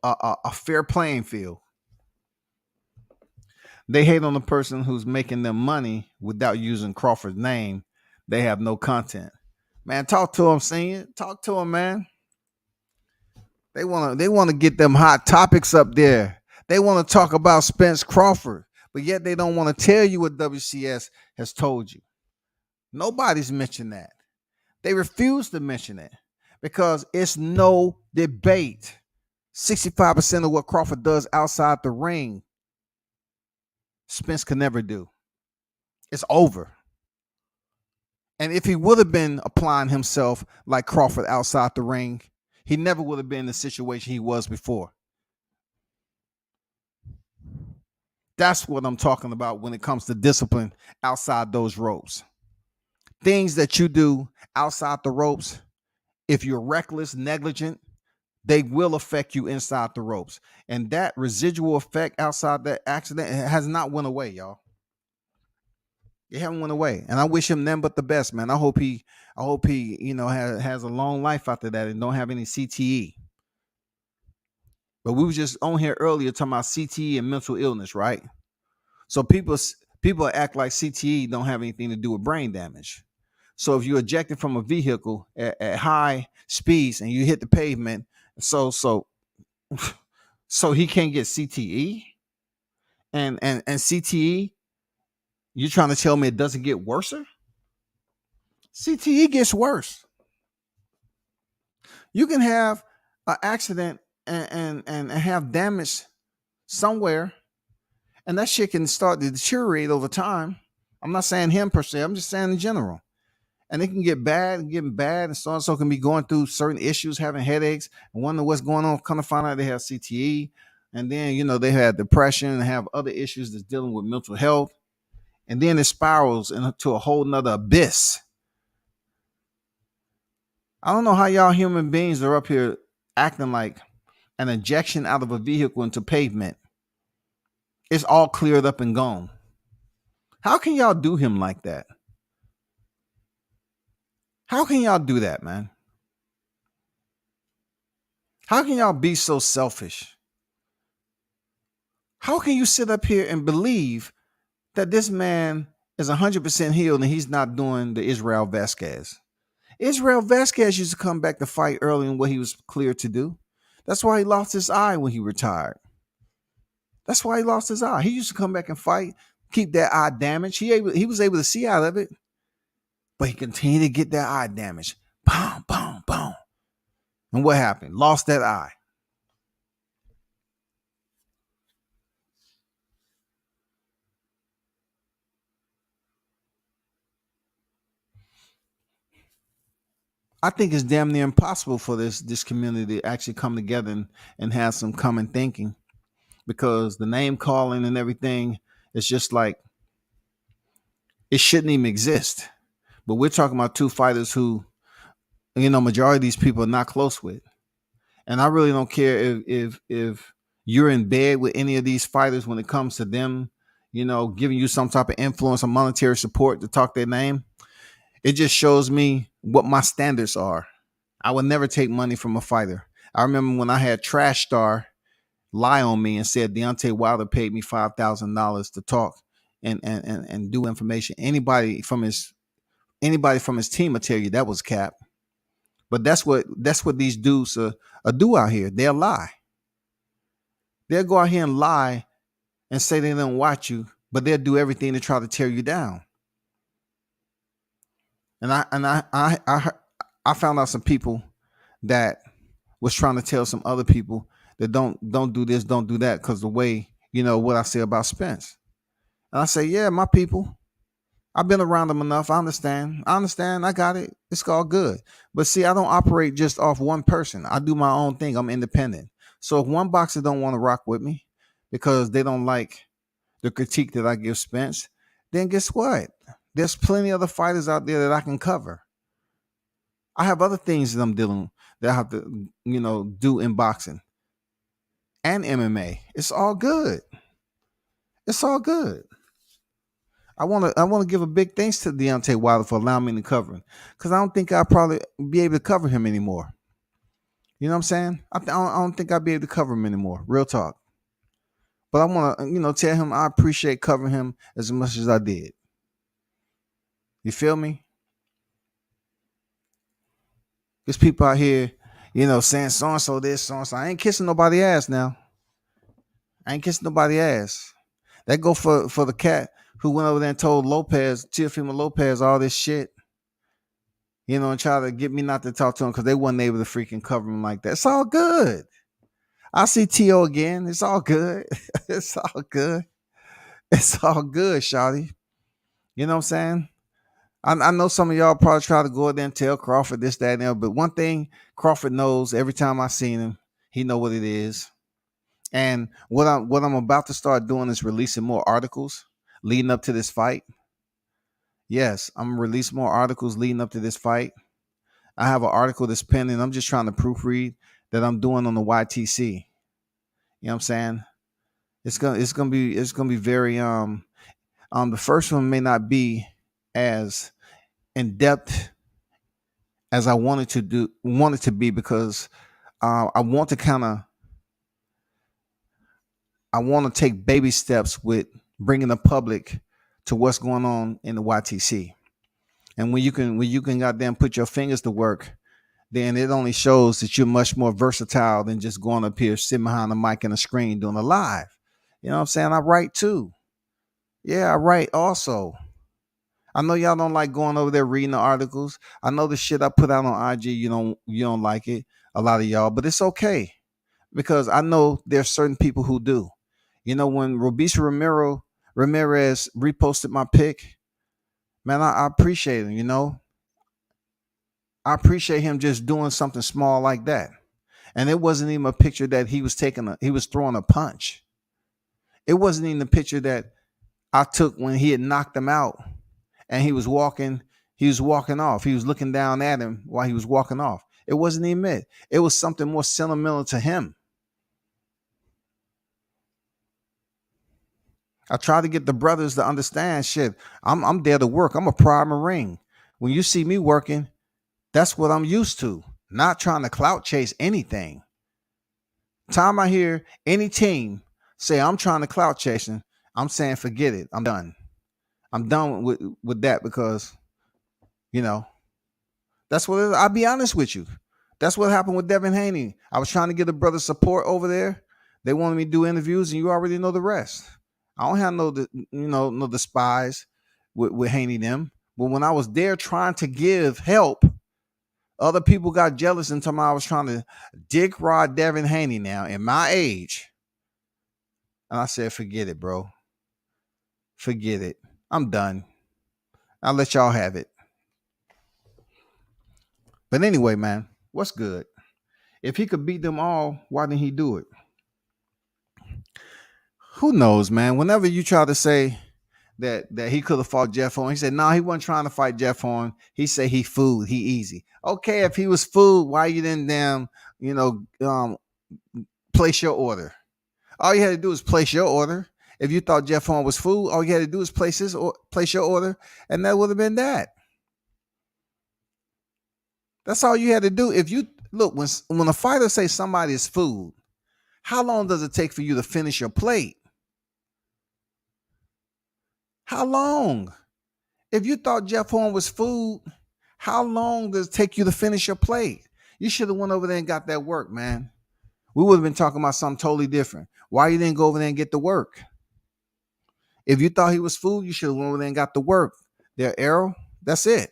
a fair playing field. They hate on the person who's making them money without using Crawford's name. They have no content. Man, talk to him, senior. Talk to him, man. They want to get them hot topics up there. They want to talk about Spence Crawford, but yet they don't want to tell you what WCS has told you. Nobody's mentioned that. They refuse to mention it because it's no debate. 65% of what Crawford does outside the ring, Spence can never do. It's over. And if he would have been applying himself like Crawford outside the ring, he never would have been in the situation he was before. That's what I'm talking about when it comes to discipline outside those ropes. Things that you do outside the ropes, if you're reckless, negligent, they will affect you inside the ropes. And that residual effect outside that accident has not went away, y'all. It haven't went away. And I wish him nothing but the best, man. I hope he has a long life after that and don't have any CTE. But we were just on here earlier talking about CTE and mental illness, right? So people act like CTE don't have anything to do with brain damage. So if you're ejected from a vehicle at high speeds and you hit the pavement, so he can't get CTE? And CTE, you're trying to tell me it doesn't get worse? CTE gets worse. You can have an accident and have damage somewhere, and that shit can start to deteriorate over time. I'm not saying him per se. I'm just saying in general. And it can get bad and getting bad, and so and so can be going through certain issues, having headaches, and wonder what's going on. Kind of find out they have CTE, and then they have depression and have other issues that's dealing with mental health, and then it spirals into a whole nother abyss. I don't know how y'all human beings are up here acting like an ejection out of a vehicle into pavement. It's all cleared up and gone. How can y'all do him like that? How can y'all do that, man? How can y'all be so selfish? How can you sit up here and believe that this man is 100% healed and he's not doing the Israel Vasquez. Israel Vasquez used to come back to fight early in what he was cleared to do. That's why he lost his eye when he retired. That's why he lost his eye. He used to come back and fight, keep that eye damaged. He was able to see out of it, but he continued to get that eye damaged. Boom, boom, boom. And what happened? Lost that eye. I think it's damn near impossible for this community to actually come together and have some common thinking, because the name calling and everything is just like it shouldn't even exist. But we're talking about two fighters who, majority of these people are not close with. And I really don't care if you're in bed with any of these fighters when it comes to them, giving you some type of influence or monetary support to talk their name. It just shows me what my standards are. I would never take money from a fighter. I remember when I had Trash Star lie on me and said Deontay Wilder paid me $5,000 to talk and do information. Anybody from his team will tell you that was cap. But that's what these dudes do out here. They'll lie. They'll go out here and lie and say they don't watch you, but they'll do everything to try to tear you down. And I found out some people that was trying to tell some other people that don't do this, don't do that, because the way, what I say about Spence. And I say, yeah, my people, I've been around them enough. I understand. I got it. It's all good. But see, I don't operate just off one person. I do my own thing. I'm independent. So if one boxer don't want to rock with me because they don't like the critique that I give Spence, then guess what? There's plenty of other fighters out there that I can cover. I have other things that I'm dealing that I have to, do in boxing and MMA. It's all good. It's all good. I want to give a big thanks to Deontay Wilder for allowing me to cover him, because I don't think I'll probably be able to cover him anymore. You know what I'm saying? I don't think I'll be able to cover him anymore. Real talk. But I want to, tell him I appreciate covering him as much as I did. You feel me? There's people out here, saying so-and-so this, so-and-so. I ain't kissing nobody's ass now. I ain't kissing nobody's ass. That go for the cat who went over there and told Teofimo Lopez all this shit, and try to get me not to talk to him because they wasn't able to freaking cover him like that. It's all good. I'll see T.O. again. It's all good. It's all good. It's all good, shawty. You know what I'm saying? I know some of y'all probably try to go out there and tell Crawford this, that, and that, but one thing Crawford knows every time I seen him, he know what it is. And what I'm about to start doing is releasing more articles leading up to this fight. Yes, I'm gonna release more articles leading up to this fight. I have an article that's pending. I'm just trying to proofread that I'm doing on the YTC. You know what I'm saying? It's gonna be very the first one may not be as in depth as I want it to be, because I want to take baby steps with bringing the public to what's going on in the YTC. And when you can goddamn put your fingers to work, then it only shows that you're much more versatile than just going up here, sitting behind a mic and a screen doing a live. You know what I'm saying? I write too. Yeah, I write also. I know y'all don't like going over there reading the articles. I know the shit I put out on IG, you don't like it, a lot of y'all, but it's okay, because I know there's certain people who do. When Robeisy Ramirez reposted my pic, man, I appreciate him, I appreciate him just doing something small like that. And it wasn't even a picture that he was throwing a punch. It wasn't even the picture that I took when he had knocked him out and he was walking off. He was looking down at him while he was walking off. It wasn't even it. It was something more sentimental to him. I try to get the brothers to understand shit. I'm there to work. I'm a Pride Marine. When you see me working, that's what I'm used to. Not trying to clout chase anything. Time I hear any team say I'm trying to clout chasing, I'm saying forget it. I'm done. I'm done with that because, you know, that's what I'll be honest with you. That's what happened with Devin Haney. I was trying to get the brother support over there. They wanted me to do interviews, and you already know the rest. I don't have no despise with Haney them. But when I was there trying to give help, other people got jealous and told me I was trying to dick rod Devin Haney now in my age. And I said, forget it, bro. Forget it. I'm done. I'll let y'all have it. But anyway, man, what's good? If he could beat them all, why didn't he do it? Who knows, man? Whenever you try to say that he could have fought Jeff Horn, he said, no, he wasn't trying to fight Jeff Horn. He said he fooled, he easy. Okay, if he was fooled, why you didn't place your order? All you had to do is place your order. If you thought Jeff Horn was fooled, all you had to do is place your order, and that would have been that. That's all you had to do. If you look, when a fighter say somebody is fooled, how long does it take for you to finish your plate? How long? If you thought Jeff Horn was fooled, how long does it take you to finish your plate? You should have went over there and got that work, man. We would have been talking about something totally different. Why you didn't go over there and get the work? If you thought he was fooled, you should have went over there and got the work. There, Errol. That's it.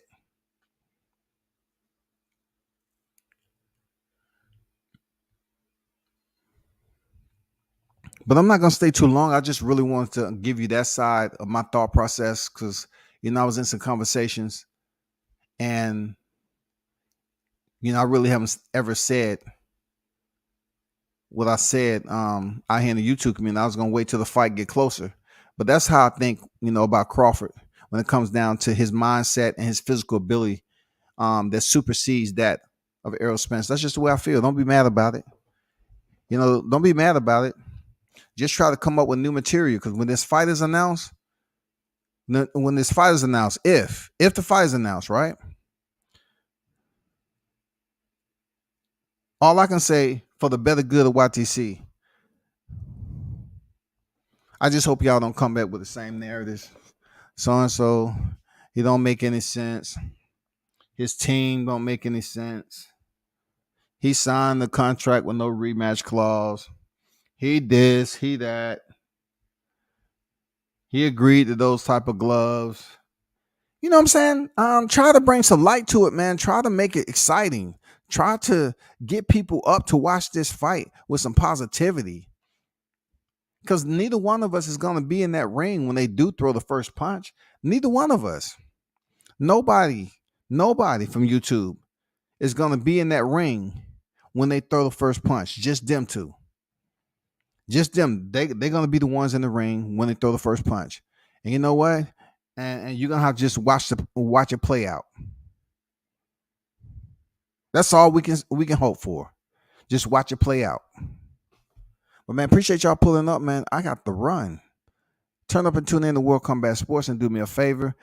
But I'm not going to stay too long. I just really wanted to give you that side of my thought process because, I was in some conversations and, I really haven't ever said what I said out here in the YouTube community. I was going to wait till the fight get closer. But that's how I think, about Crawford when it comes down to his mindset and his physical ability that supersedes that of Errol Spence. That's just the way I feel. Don't be mad about it. Don't be mad about it. Just try to come up with new material because when this fight is announced, if the fight is announced, right? All I can say for the better good of YTC, I just hope y'all don't come back with the same narratives. So-and-so, he don't make any sense. His team don't make any sense. He signed the contract with no rematch clause. He this, he that. He agreed to those type of gloves. You know what I'm saying? Try to bring some light to it, man. Try to make it exciting. Try to get people up to watch this fight with some positivity. Because neither one of us is going to be in that ring when they do throw the first punch. Neither one of us. Nobody from YouTube is going to be in that ring when they throw the first punch. Just them two. Just them. They're going to be the ones in the ring when they throw the first punch. And you know what? And you're going to have to just watch it play out. That's all we can hope for. Just watch it play out. But man, appreciate y'all pulling up, man. I got to run. Turn up and tune in to World Combat Sports and do me a favor.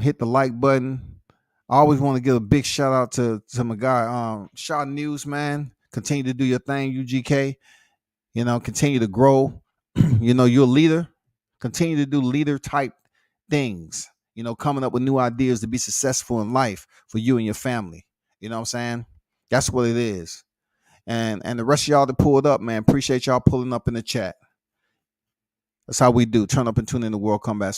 Hit the like button. I always want to give a big shout out to my guy, Shaw News, man. Continue to do your thing, UGK. Continue to grow. You're a leader. Continue to do leader type things. Coming up with new ideas to be successful in life for you and your family. You know what I'm saying? That's what it is. And the rest of y'all that pulled up, man, appreciate y'all pulling up in the chat. That's how we do. Turn up and tune in to World Combat